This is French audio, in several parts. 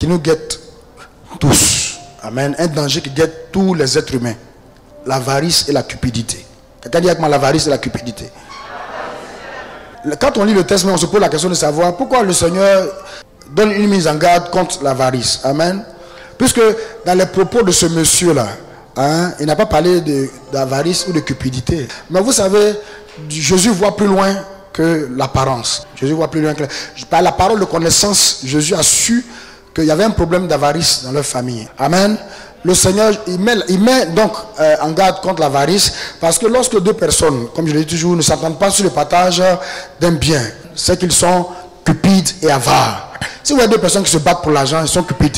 qui nous guette tous. Amen. Un danger qui guette tous les êtres humains. L'avarice et la cupidité. Quelqu'un dit avec moi l'avarice et la cupidité. Quand on lit le texte, on se pose la question de savoir pourquoi le Seigneur donne une mise en garde contre l'avarice. Amen. Puisque dans les propos de ce monsieur-là, il n'a pas parlé d'avarice ou de cupidité. Mais vous savez, Jésus voit plus loin que l'apparence. Jésus voit plus loin que... Par la parole de connaissance, Jésus a su qu'il y avait un problème d'avarice dans leur famille. Amen. Le Seigneur, il met donc en garde contre l'avarice, parce que lorsque deux personnes, comme je le dis toujours, ne s'entendent pas sur le partage d'un bien, c'est qu'ils sont cupides et avares. Si vous voyez deux personnes qui se battent pour l'argent, ils sont cupides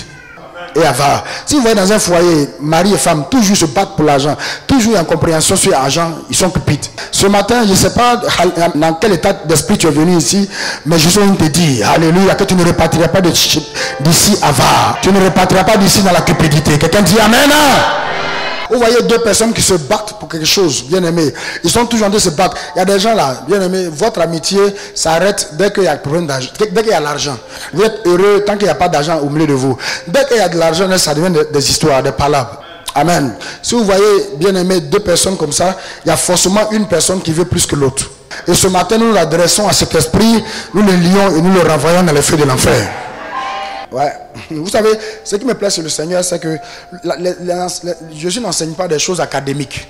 et avares. Si vous voyez dans un foyer, mari et femme, toujours se battent pour l'argent, toujours en compréhension sur l'argent, ils sont cupides. Ce matin, je ne sais pas dans quel état d'esprit tu es venu ici, mais je suis venu te dire, alléluia, que tu ne repartiras pas d'ici avare. Tu ne repartiras pas d'ici dans la cupidité. Quelqu'un dit amen. Vous voyez deux personnes qui se battent pour quelque chose, bien aimé. Ils sont toujours en train de se battre. Il y a des gens là, bien aimé, votre amitié s'arrête dès qu'il y a le problème d'argent, dès qu'il y a l'argent. Vous êtes heureux tant qu'il n'y a pas d'argent au milieu de vous. Dès qu'il y a de l'argent, ça devient des histoires, des palabres. Amen. Si vous voyez, bien aimé, deux personnes comme ça, il y a forcément une personne qui veut plus que l'autre. Et ce matin, nous l'adressons à cet esprit, nous le lions et nous le renvoyons dans les feux de l'enfer. Ouais. Vous savez, ce qui me plaît sur le Seigneur, c'est que Jésus n'enseigne pas des choses académiques.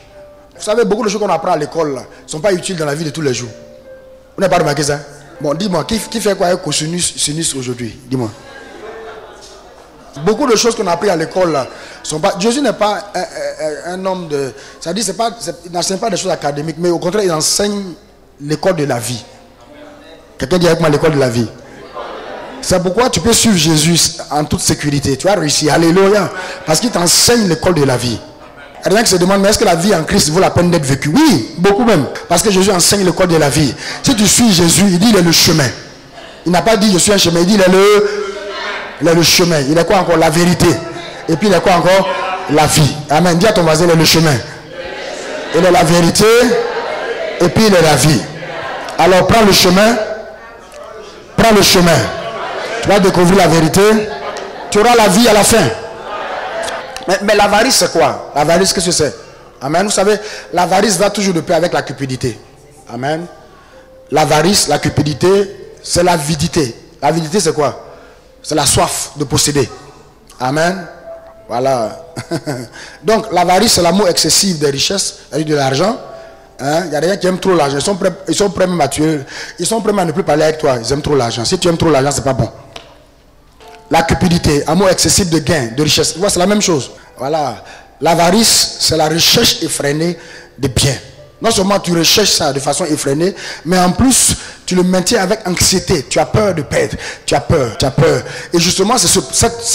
Vous savez, beaucoup de choses qu'on apprend à l'école ne sont pas utiles dans la vie de tous les jours. Vous n'avez pas remarqué ça? Bon, dis-moi, qui fait quoi avec cosinus aujourd'hui? Dis-moi. Beaucoup de choses qu'on a appris à l'école là sont pas. Jésus n'est pas un homme de. Ça dit, il n'enseigne pas des choses académiques, mais au contraire, il enseigne l'école de la vie. Quelqu'un dit avec moi l'école de la vie. C'est pourquoi tu peux suivre Jésus en toute sécurité. Tu as réussi. Alléluia. Parce qu'il t'enseigne l'école de la vie. Il y a des gens qui se demandent, mais est-ce que la vie en Christ vaut la peine d'être vécue? Oui, beaucoup même. Parce que Jésus enseigne l'école de la vie. Si tu suis Jésus, il dit il est le chemin. Il n'a pas dit je suis un chemin. Il dit il est le chemin. Il est quoi encore? La vérité. Et puis il est quoi encore? La vie. Amen. Dis à ton voisin, il est le chemin. Il est la vérité. Et puis il est la vie. Alors prends le chemin. Prends le chemin. Tu vas découvrir la vérité. Tu auras la vie à la fin. Mais l'avarice, c'est quoi? L'avarice, qu'est-ce que c'est? Amen. Vous savez, l'avarice va toujours de pair avec la cupidité. Amen. L'avarice, la cupidité, c'est l'avidité. L'avidité, c'est quoi? C'est la soif de posséder. Amen. Voilà. Donc, l'avarice, c'est l'amour excessif des richesses, de l'argent. Il y a des gens qui aiment trop l'argent. Ils sont prêts même à tuer. Ils sont prêts à ne plus parler avec toi. Ils aiment trop l'argent. Si tu aimes trop l'argent, c'est pas bon. La cupidité, amour excessif de gain, de richesse. Tu vois, c'est la même chose. Voilà. L'avarice, c'est la recherche effrénée de biens. Non seulement tu recherches ça de façon effrénée, mais en plus, tu le maintiens avec anxiété. Tu as peur de perdre. Tu as peur. Et justement, c'est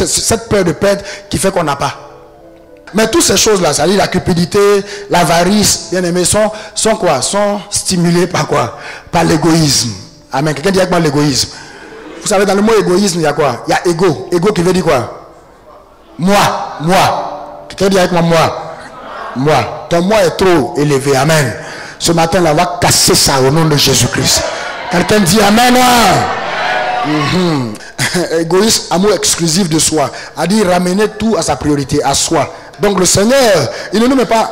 cette peur de perdre qui fait qu'on n'a pas. Mais toutes ces choses-là, c'est-à-dire la cupidité, l'avarice, bien aimé, sont quoi? Sont stimulées par quoi? Par l'égoïsme. Amen. Quelqu'un dit avec moi l'égoïsme. Vous savez, dans le mot égoïsme, il y a quoi? Il y a ego. Ego qui veut dire quoi? Moi. Quelqu'un dit avec moi. Ton moi est trop élevé. Amen. Ce matin, là, on va casser ça au nom de Jésus-Christ. Quelqu'un dit amen. Égoïsme, amour exclusif de soi. A dit ramener tout à sa priorité, à soi. Donc le Seigneur, il ne nous met pas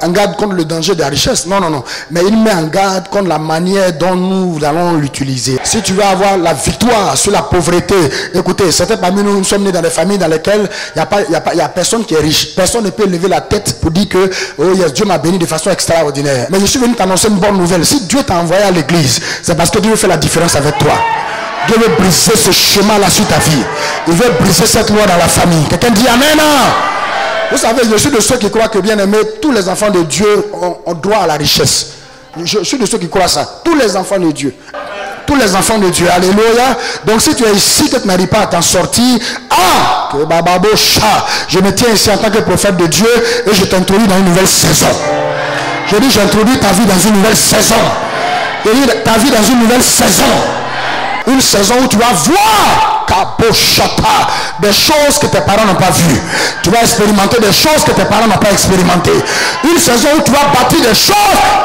en garde contre le danger de la richesse. Non. Mais il met en garde contre la manière dont nous allons l'utiliser. Si tu veux avoir la victoire sur la pauvreté, écoutez, certains parmi nous sommes nés dans des familles dans lesquelles il n'y a personne qui est riche. Personne ne peut lever la tête pour dire que oh yes, Dieu m'a béni de façon extraordinaire. Mais je suis venu t'annoncer une bonne nouvelle. Si Dieu t'a envoyé à l'église, c'est parce que Dieu veut faire la différence avec toi. Dieu veut briser ce chemin-là sur ta vie. Il veut briser cette loi dans la famille. Quelqu'un dit amen. Vous savez, je suis de ceux qui croient que, bien aimé, tous les enfants de Dieu ont droit à la richesse. Je suis de ceux qui croient ça. Tous les enfants de Dieu. Tous les enfants de Dieu. Alléluia. Donc si tu es ici, que tu n'arrives pas à t'en sortir, je me tiens ici en tant que prophète de Dieu et je t'introduis dans une nouvelle saison. Je dis, j'introduis ta vie dans une nouvelle saison. Je dis, ta vie dans une nouvelle saison. Une saison où tu vas voir des choses que tes parents n'ont pas vues. Tu vas expérimenter des choses que tes parents n'ont pas expérimentées. Une saison où tu vas bâtir des choses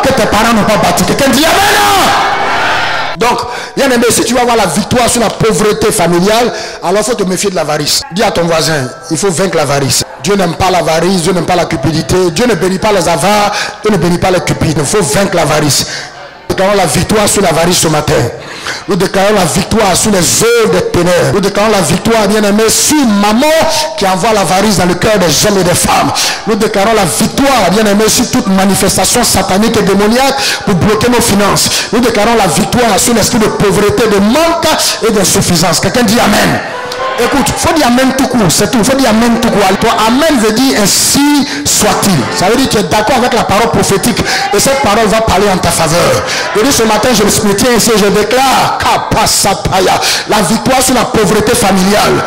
que tes parents n'ont pas bâties. Quelqu'un dit amen. Donc, bien aimé, si tu vas avoir la victoire sur la pauvreté familiale, alors il faut te méfier de l'avarice. Dis à ton voisin, il faut vaincre l'avarice. Dieu n'aime pas l'avarice, Dieu n'aime pas la cupidité, Dieu ne bénit pas les avares, Dieu ne bénit pas les cupides. Il faut vaincre l'avarice. Nous déclarons la victoire sur l'avarice ce matin. Nous déclarons la victoire sur les œuvres des ténèbres. Nous déclarons la victoire, bien aimé, sur maman qui envoie l'avarice dans le cœur des hommes et des femmes. Nous déclarons la victoire, bien aimé, sur toute manifestation satanique et démoniaque pour bloquer nos finances. Nous déclarons la victoire sur l'esprit de pauvreté, de manque et d'insuffisance. Quelqu'un dit Amen. Écoute, il faut dire Amen tout court, c'est tout. Il faut dire Amen tout court. Toi, Amen veut dire ainsi soit-il. Ça veut dire que tu es d'accord avec la parole prophétique. Et cette parole va parler en ta faveur. Et dit ce matin, je me tiens ici et je déclare la victoire sur la pauvreté familiale.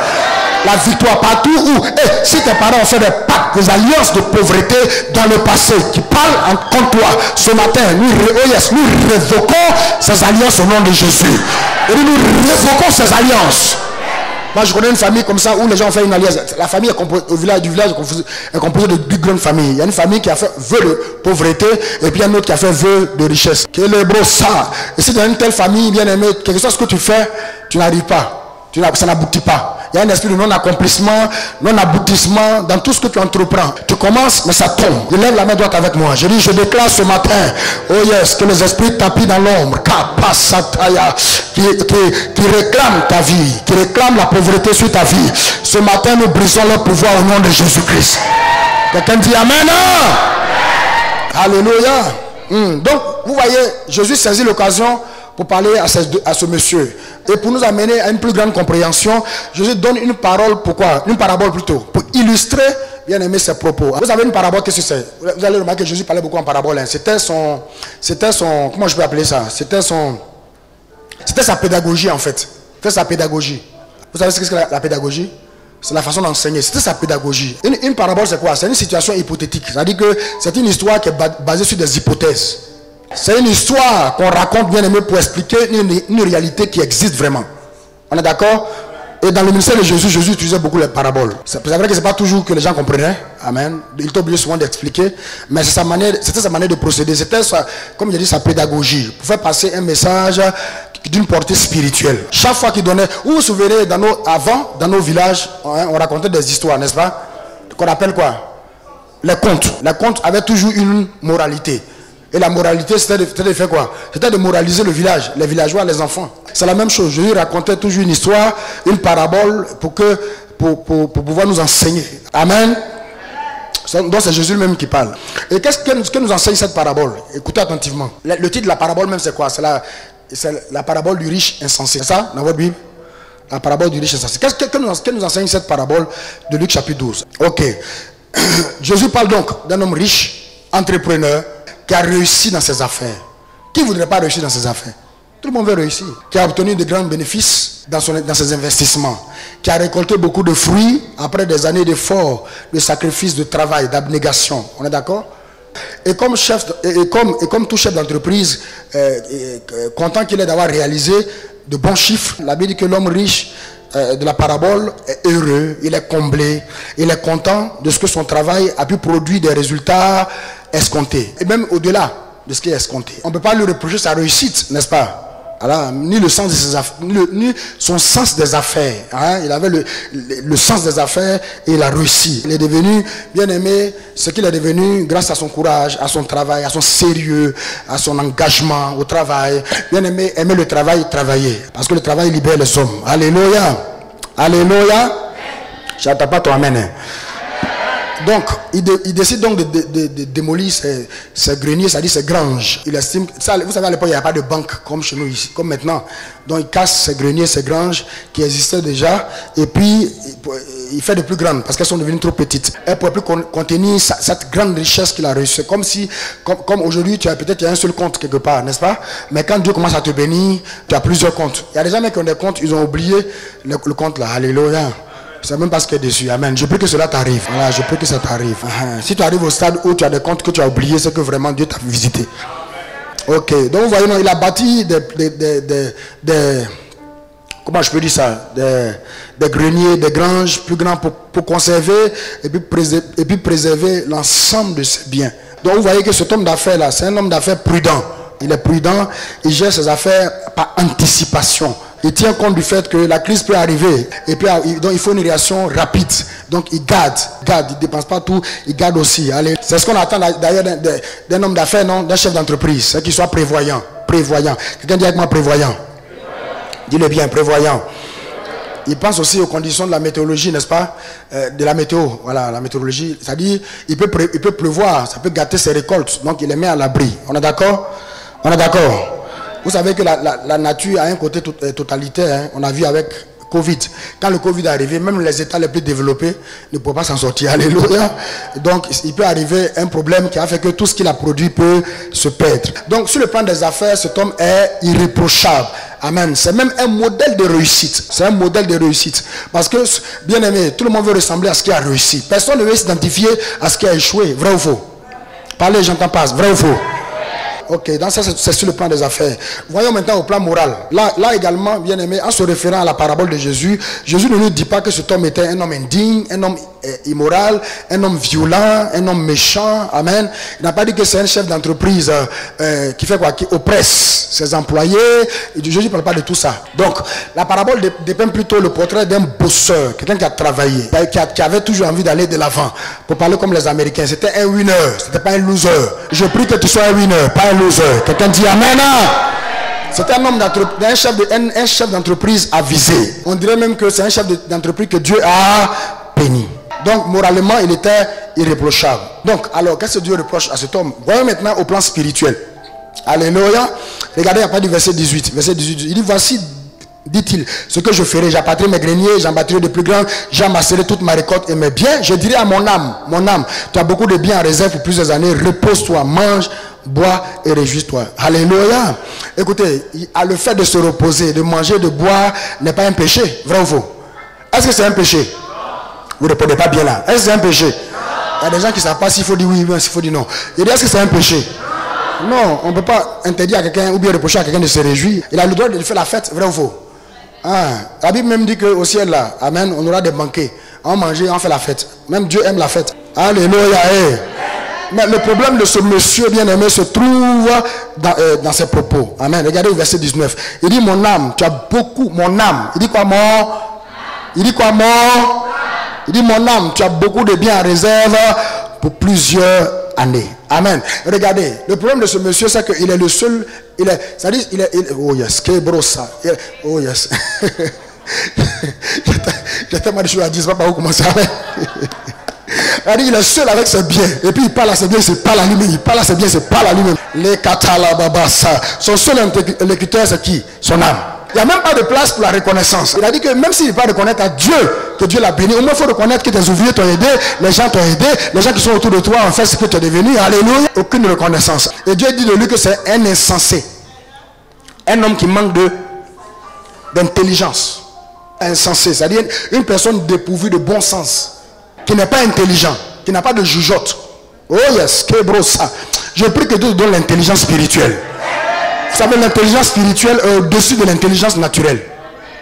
La victoire partout où, si tes parents ont fait des pactes, des alliances de pauvreté dans le passé qui parlent contre toi, ce matin, nous révoquons ces alliances au nom de Jésus. Et nous révoquons ces alliances. Moi je connais une famille comme ça où les gens ont fait une alliance. La famille est composée, du village est composée de deux grandes familles. Il y a une famille qui a fait vœu de pauvreté et puis il y a une autre qui a fait vœu de richesse. Quel est beau ça. Et si dans une telle famille bien aimée, quelque chose que tu fais, tu n'arrives pas. Ça n'aboutit pas. Il y a un esprit de non-accomplissement, non-aboutissement dans tout ce que tu entreprends. Tu commences, mais ça tombe. Je lève la main droite avec moi. Je dis, je déclare ce matin, oh yes, que les esprits tapis dans l'ombre, qui réclament ta vie, qui réclament la pauvreté sur ta vie. Ce matin, nous brisons leur pouvoir au nom de Jésus-Christ. Quelqu'un dit Amen. Alléluia. Donc, vous voyez, Jésus saisit l'occasion pour parler à ce monsieur. Et pour nous amener à une plus grande compréhension, Jésus donne une parole, pourquoi? Une parabole plutôt, pour illustrer, bien aimé, ses propos. Vous avez une parabole, qu'est-ce que c'est? Vous allez remarquer que Jésus parlait beaucoup en parabole. Hein. C'était son, comment je peux appeler ça? C'était sa pédagogie en fait. C'était sa pédagogie. Vous savez ce que c'est la pédagogie? C'est la façon d'enseigner. C'était sa pédagogie. Une parabole, c'est quoi? C'est une situation hypothétique. C'est-à-dire que c'est une histoire qui est basée sur des hypothèses. C'est une histoire qu'on raconte, bien aimé, pour expliquer une réalité qui existe vraiment. On est d'accord? Et dans le ministère de Jésus, Jésus utilisait beaucoup les paraboles. C'est vrai que ce n'est pas toujours que les gens comprenaient. Amen. Il était obligé souvent d'expliquer. Mais c'était sa manière de procéder. C'était, comme j'ai dit, sa pédagogie. Pour faire passer un message d'une portée spirituelle. Chaque fois qu'il donnait... Vous vous souvenez, avant, dans nos villages, on racontait des histoires, n'est-ce pas? Qu'on appelle quoi? Les contes. Les contes avaient toujours une moralité. Et la moralité, c'était de faire quoi? C'était de moraliser le village, les villageois, les enfants. C'est la même chose. Jésus racontait toujours une histoire, une parabole pour pouvoir nous enseigner. Amen. Donc c'est Jésus même qui parle. Et qu'est-ce que nous enseigne cette parabole? Écoutez attentivement. Le titre de la parabole même, c'est quoi? C'est la parabole du riche insensé. C'est ça dans votre Bible? La parabole du riche insensé. Qu'est-ce que nous enseigne cette parabole de Luc chapitre 12? Ok. Jésus parle donc d'un homme riche, entrepreneur, qui a réussi dans ses affaires. Qui ne voudrait pas réussir dans ses affaires? Tout le monde veut réussir. Qui a obtenu de grands bénéfices dans ses investissements. Qui a récolté beaucoup de fruits après des années d'efforts, de sacrifices, de travail, d'abnégation. On est d'accord? Et comme tout chef d'entreprise, content qu'il est d'avoir réalisé de bons chiffres, la Bible dit que l'homme riche de la parabole est heureux, il est comblé, il est content de ce que son travail a pu produire des résultats escomptés. Et même au-delà de ce qui est escompté. On ne peut pas lui reprocher sa réussite, n'est-ce pas? Alors, ni le sens de ses affaires, ni son sens des affaires. Hein? Il avait le sens des affaires et il a réussi. Il est devenu, bien aimé, ce qu'il est devenu grâce à son courage, à son travail, à son sérieux, à son engagement au travail. Bien aimé, aimer le travail, travailler. Parce que le travail libère les hommes. Alléluia. Alléluia. Je n'attends pas ton amen. Hein? Donc, il décide donc de démolir ses greniers, c'est-à-dire ses granges. Il estime, ça, vous savez, à l'époque, il n'y a pas de banque comme chez nous ici, comme maintenant. Donc, il casse ses greniers, ses granges qui existaient déjà, et puis il fait de plus grandes parce qu'elles sont devenues trop petites. Elles ne pouvaient plus contenir cette grande richesse qu'il a reçue. Comme si, comme aujourd'hui, tu as peut-être un seul compte quelque part, n'est-ce pas? Mais quand Dieu commence à te bénir, tu as plusieurs comptes. Il y a des gens qui ont des comptes, ils ont oublié le compte là. Alléluia. Je ne sais même pas ce qui est dessus. Amen. Je prie que cela t'arrive. Voilà, je prie que ça t'arrive. Si tu arrives au stade où tu as des comptes que tu as oubliés, c'est que vraiment Dieu t'a visité. Ok. Donc vous voyez, non, il a bâti comment je peux dire ça? Des greniers, des granges plus grands pour conserver et puis préserver l'ensemble de ses biens. Donc vous voyez que cet homme d'affaires là, c'est un homme d'affaires prudent. il est prudent, il gère ses affaires par anticipation. Il tient compte du fait que la crise peut arriver et puis donc il faut une réaction rapide. Donc il garde, il ne dépense pas tout, il garde aussi. Allez, c'est ce qu'on attend d'ailleurs d'un homme d'affaires, non, d'un chef d'entreprise, c'est qu'il soit prévoyant. Prévoyant. Quelqu'un dit avec moi prévoyant. Dis-le bien, prévoyant. Il pense aussi aux conditions de la météorologie, n'est-ce pas? De la météo, voilà, la météorologie. C'est-à-dire, il peut pleuvoir, ça peut gâter ses récoltes. Donc il les met à l'abri. On est d'accord? On est d'accord? Vous savez que la nature a un côté totalitaire, hein. On a vu avec Covid. Quand le Covid est arrivé, même les États les plus développés ne peuvent pas s'en sortir. Alléluia. Donc il peut arriver un problème qui a fait que tout ce qu'il a produit peut se perdre. Donc sur le plan des affaires, cet homme est irréprochable. Amen. C'est même un modèle de réussite. C'est un modèle de réussite. Parce que, bien aimé, tout le monde veut ressembler à ce qui a réussi. Personne ne veut s'identifier à ce qui a échoué. Vrai ou faux? Parlez, j'entends pas. Vrai ou faux? Ok, donc ça c'est sur le plan des affaires. Voyons maintenant au plan moral. Là également, bien aimé, en se référant à la parabole de Jésus, Jésus ne nous dit pas que cet homme était un homme indigne, un homme immoral, un homme violent, un homme méchant. Amen. Il n'a pas dit que c'est un chef d'entreprise qui fait quoi? Qui oppresse ses employés. Jésus ne parle pas de tout ça. Donc, la parabole dépeint plutôt le portrait d'un bosseur, quelqu'un qui a travaillé, qui avait toujours envie d'aller de l'avant. Pour parler comme les Américains, c'était un winner, c'était pas un loser. Je prie que tu sois un winner, pas un loser. Quelqu'un dit amen. C'est un homme un chef d'entreprise avisé. On dirait même que c'est un chef d'entreprise que Dieu a béni. Donc moralement il était irréprochable. Donc alors qu'est-ce que Dieu reproche à cet homme? Voyons maintenant au plan spirituel. Alléluia. Regardez à partir du verset 18. Verset 18. Il dit voici, dit-il, ce que je ferai, j'abattrai mes greniers, j'en bâtirai de plus grands, j'amasserai toute ma récolte et mes biens. Je dirai à mon âme, tu as beaucoup de biens en réserve pour plusieurs années, repose-toi, mange, bois et réjouis-toi. Alléluia. Écoutez, le fait de se reposer, de manger, de boire n'est pas un péché. Vrai ou faux? Est-ce que c'est un péché? Vous ne répondez pas bien là. Est-ce que c'est un péché? Il y a des gens qui ne savent pas s'il faut dire oui ou s'il faut dire non. Il dit est-ce que c'est un péché? Non, on ne peut pas interdire à quelqu'un ou bien reprocher à quelqu'un de se réjouir. Il a le droit de faire la fête. Vrai ou faux? La Bible même dit qu'au ciel là, amen, on aura des banquets. On mange, on fait la fête. Même Dieu aime la fête. Alléluia. Mais le problème de ce monsieur bien-aimé se trouve dans ses propos. Amen. Regardez le verset 19. Il dit mon âme, tu as beaucoup, mon âme. Il dit quoi mon? Il dit quoi mon? Il dit mon âme, tu as beaucoup de biens en réserve pour plusieurs années. Amen. Regardez, le problème de ce monsieur, c'est qu'il est le seul. Oh yes, Kebrosa. Oh yes. J'ai tellement de choses à dire, je ne sais pas par où commencer. Il est seul avec ses biens. Et puis il parle à ses biens, il se parle à lui-même. Il parle à ses biens, il se parle à lui-même. Les katalababasa. Son seul interlocuteur, c'est qui? Son âme. Il n'y a même pas de place pour la reconnaissance. Il a dit que même s'il ne peut pas reconnaître à Dieu que Dieu l'a béni, au moins il faut reconnaître que tes ouvriers t'ont aidé, les gens t'ont aidé, les gens qui sont autour de toi ont fait ce que tu es devenu. Alléluia. Aucune reconnaissance. Et Dieu dit de lui que c'est un insensé. Un homme qui manque d'intelligence. Insensé. C'est-à-dire une personne dépourvue de bon sens. Qui n'est pas intelligent. Qui n'a pas de jugeote. Oh yes. Kebrosa. Je prie que Dieu te donne l'intelligence spirituelle. Vous savez, l'intelligence spirituelle est au-dessus de l'intelligence naturelle.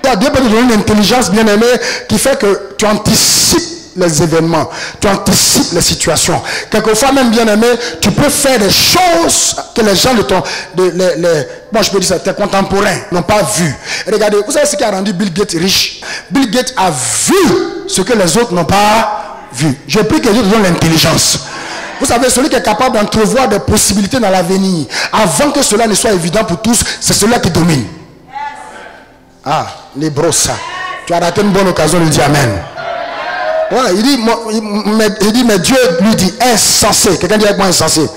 Dieu peut te donner une intelligence bien aimée qui fait que tu anticipes les événements, tu anticipes les situations. Quelquefois même bien aimé, tu peux faire des choses que les gens je peux dire ça, tes contemporains n'ont pas vu. Regardez, vous savez ce qui a rendu Bill Gates riche? Bill Gates a vu ce que les autres n'ont pas vu. Je prie que Dieu te donne l'intelligence. Vous savez, celui qui est capable d'entrevoir des possibilités dans l'avenir, avant que cela ne soit évident pour tous, c'est celui qui domine. Les brossas. Tu as raté une bonne occasion de dire amen. Ouais, il dit, mais Dieu lui dit insensé. Quelqu'un dit avec moi insensé.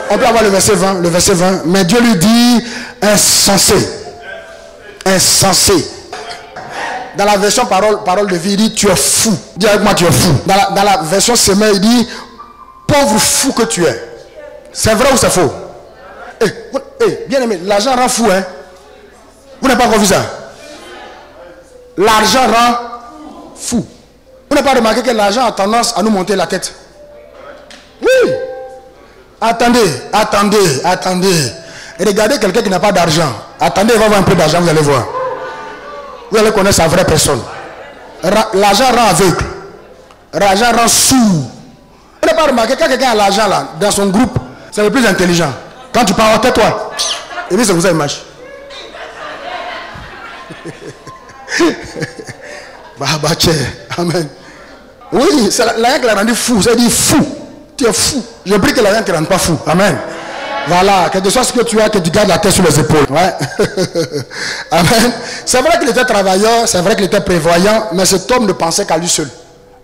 On peut avoir le verset 20. Le verset 20. Mais Dieu lui dit insensé. Insensé. Dans la version parole de vie, il dit tu es fou. Dis avec moi tu es fou. Dans la version semée, il dit pauvre fou que tu es. C'est vrai ou c'est faux? Bien aimé, l'argent rend fou, hein? Vous n'avez pas encore vu ça? L'argent rend fou. Vous n'avez pas remarqué que l'argent a tendance à nous monter la tête? Oui. Attendez. Et regardez quelqu'un qui n'a pas d'argent. Attendez, il va avoir un peu d'argent, vous allez voir. Vous allez connaître sa vraie personne. L'argent rend aveugle. L'argent rend sourd. Vous n'avez pas remarqué quand quelqu'un a l'argent là, dans son groupe, c'est le plus intelligent. Quand tu parles, tais-toi. Et puis c'est comme ça, il marche. Amen. Oui, c'est l'argent qui l'a rendu fou. Ça dit fou. Tu es fou. Je prie que l'argent ne te rende pas fou. Amen. Voilà, quel que soit ce que tu as, que tu gardes la tête sur les épaules. Ouais. Amen. C'est vrai qu'il était travailleur, c'est vrai qu'il était prévoyant, mais cet homme ne pensait qu'à lui seul.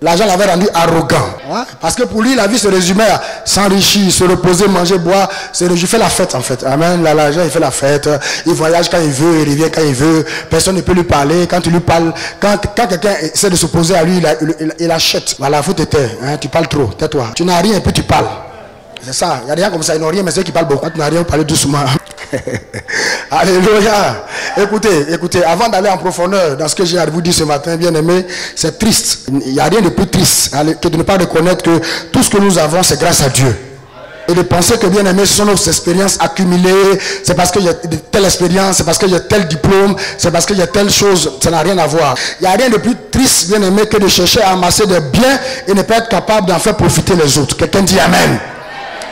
L'argent l'avait rendu arrogant. Ouais. Parce que pour lui, la vie se résumait à s'enrichir, se reposer, manger, boire, se réjouir, il fait la fête en fait. Amen. L'argent, il fait la fête. Il voyage quand il veut, il revient quand il veut. Personne ne peut lui parler. Quand tu lui parles, quand quelqu'un essaie de s'opposer à lui, il achète. Voilà, il faut te taire. Hein, tu parles trop, tais-toi. Tu n'as rien et puis tu parles. C'est ça, il y a des gens comme ça, ils n'ont rien, mais ceux qui parlent beaucoup. Quand tu n'as rien, parlez doucement. Alléluia. Écoutez, avant d'aller en profondeur dans ce que j'ai à vous dire ce matin, bien aimé, c'est triste. Il n'y a rien de plus triste que de ne pas reconnaître que tout ce que nous avons, c'est grâce à Dieu. Et de penser que, bien aimé, ce sont nos expériences accumulées, c'est parce qu'il y a telle expérience, c'est parce qu'il y a tel diplôme, c'est parce qu'il y a telle chose, ça n'a rien à voir. Il n'y a rien de plus triste, bien aimé, que de chercher à amasser des biens et ne pas être capable d'en faire profiter les autres. Quelqu'un dit Amen.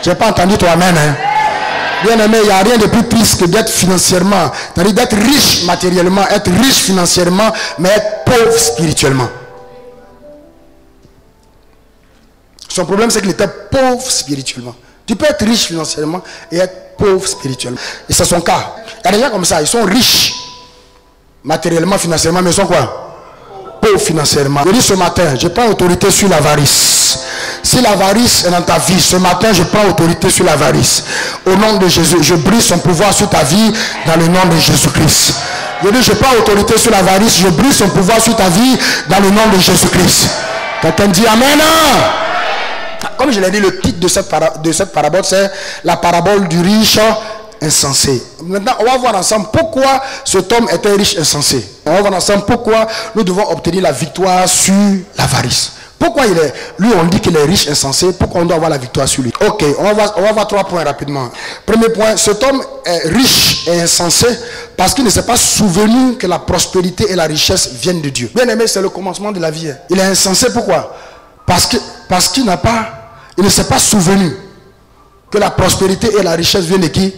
Je n'ai pas entendu toi Amen. Hein? Bien aimé, il n'y a rien de plus triste que d'être financièrement, c'est-à-dire d'être riche matériellement, être riche financièrement, mais être pauvre spirituellement. Son problème, c'est qu'il était pauvre spirituellement. Tu peux être riche financièrement et être pauvre spirituellement. Et c'est son cas. Il y a des gens comme ça, ils sont riches matériellement, financièrement, mais ils sont quoi? Pauvres financièrement. Je dis ce matin, je prends autorité sur l'avarice. Si l'avarice est dans ta vie, ce matin, je prends autorité sur l'avarice. Au nom de Jésus, je brise son pouvoir sur ta vie dans le nom de Jésus-Christ. Je dis, je prends autorité sur l'avarice, je brise son pouvoir sur ta vie dans le nom de Jésus-Christ. Quelqu'un dit Amen. Comme je l'ai dit, le titre de cette parabole, c'est la parabole du riche insensé. Maintenant, on va voir ensemble pourquoi cet homme était riche insensé. On va voir ensemble pourquoi nous devons obtenir la victoire sur l'avarice. Pourquoi lui on dit qu'il est riche insensé, pourquoi on doit avoir la victoire sur lui? Ok, on va voir 3 points rapidement. Premier point, cet homme est riche et insensé parce qu'il ne s'est pas souvenu que la prospérité et la richesse viennent de Dieu. Bien aimé, c'est le commencement de la vie. Il est insensé, pourquoi? Parce qu'il ne s'est pas souvenu que la prospérité et la richesse viennent de qui?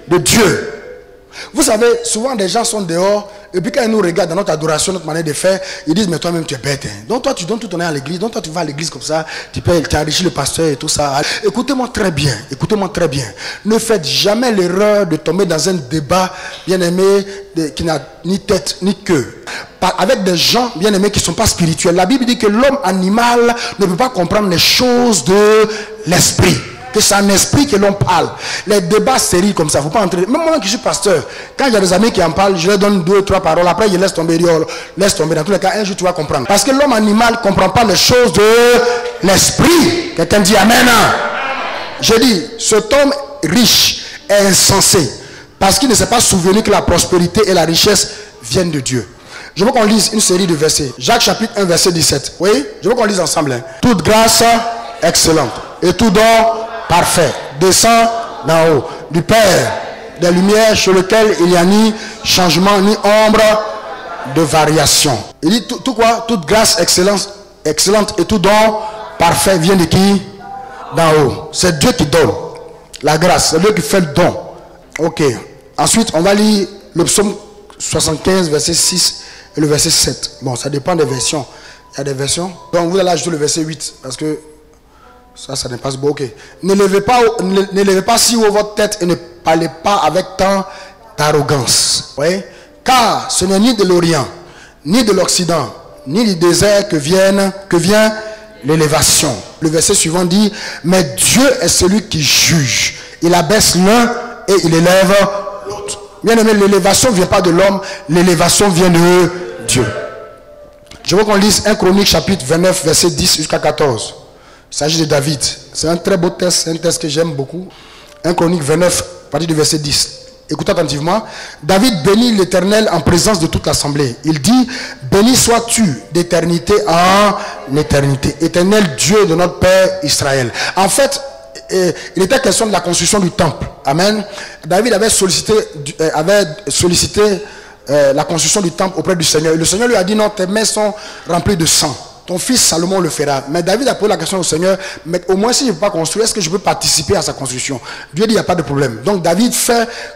De Dieu. Vous savez, souvent des gens sont dehors et puis quand ils nous regardent dans notre adoration, notre manière de faire, ils disent mais toi-même tu es bête. Hein. Donc toi tu donnes tout ton temps à l'église, donc toi tu vas à l'église comme ça, tu enrichis le pasteur et tout ça. Écoutez-moi très bien, Ne faites jamais l'erreur de tomber dans un débat, bien aimé, qui n'a ni tête ni queue. Avec des gens, bien aimés, qui ne sont pas spirituels. La Bible dit que l'homme animal ne peut pas comprendre les choses de l'esprit. Que c'est en esprit que l'on parle. Les débats stériles comme ça, il ne faut pas entrer. Même moi qui suis pasteur, quand il y a des amis qui en parlent, je leur donne 2 ou 3 paroles. Après, je laisse tomber. Laisse tomber. Dans tous les cas, un jour, tu vas comprendre. Parce que l'homme animal ne comprend pas les choses de l'esprit. Quelqu'un dit Amen. Je dis, cet homme riche est insensé. Parce qu'il ne s'est pas souvenu que la prospérité et la richesse viennent de Dieu. Je veux qu'on lise une série de versets. Jacques chapitre 1, verset 17. Oui, je veux qu'on lise ensemble. Hein. Toute grâce excellente et tout don parfait descend d'en haut, du Père des lumières, sur lequel il n'y a ni changement ni ombre de variation. Il dit tout quoi? Toute grâce excellente et tout don parfait vient de qui? D'en haut. C'est Dieu qui donne la grâce, c'est Dieu qui fait le don. Ok. Ensuite, on va lire le psaume 75, verset 6 et le verset 7. Bon, ça dépend des versions. Il y a des versions. Donc, vous allez ajouter le verset 8 parce que ça n'est pas beau. Ok. Ne levez pas si haut votre tête et ne parlez pas avec tant d'arrogance. Oui. Car ce n'est ni de l'Orient, ni de l'Occident, ni du désert que vient l'élévation. Le verset suivant dit, mais Dieu est celui qui juge. Il abaisse l'un et il élève l'autre. Bien aimé, l'élévation ne vient pas de l'homme, l'élévation vient de Dieu. Je veux qu'on lise 1 Chronique chapitre 29, verset 10 jusqu'à 14. Il s'agit de David. C'est un très beau texte, c'est un texte que j'aime beaucoup. 1 Chronique 29, à partir du verset 10. Écoutez attentivement. David bénit l'Éternel en présence de toute l'assemblée. Il dit, béni sois-tu d'éternité en éternité. Éternel Dieu de notre Père Israël. En fait, il était question de la construction du temple. Amen. David avait sollicité la construction du temple auprès du Seigneur. Et le Seigneur lui a dit, non, tes mains sont remplies de sang. ton fils Salomon le fera. Mais David a posé la question au Seigneur, mais au moins si je ne peux pas construire, est-ce que je peux participer à sa construction? Dieu dit, il n'y a pas de problème. Donc David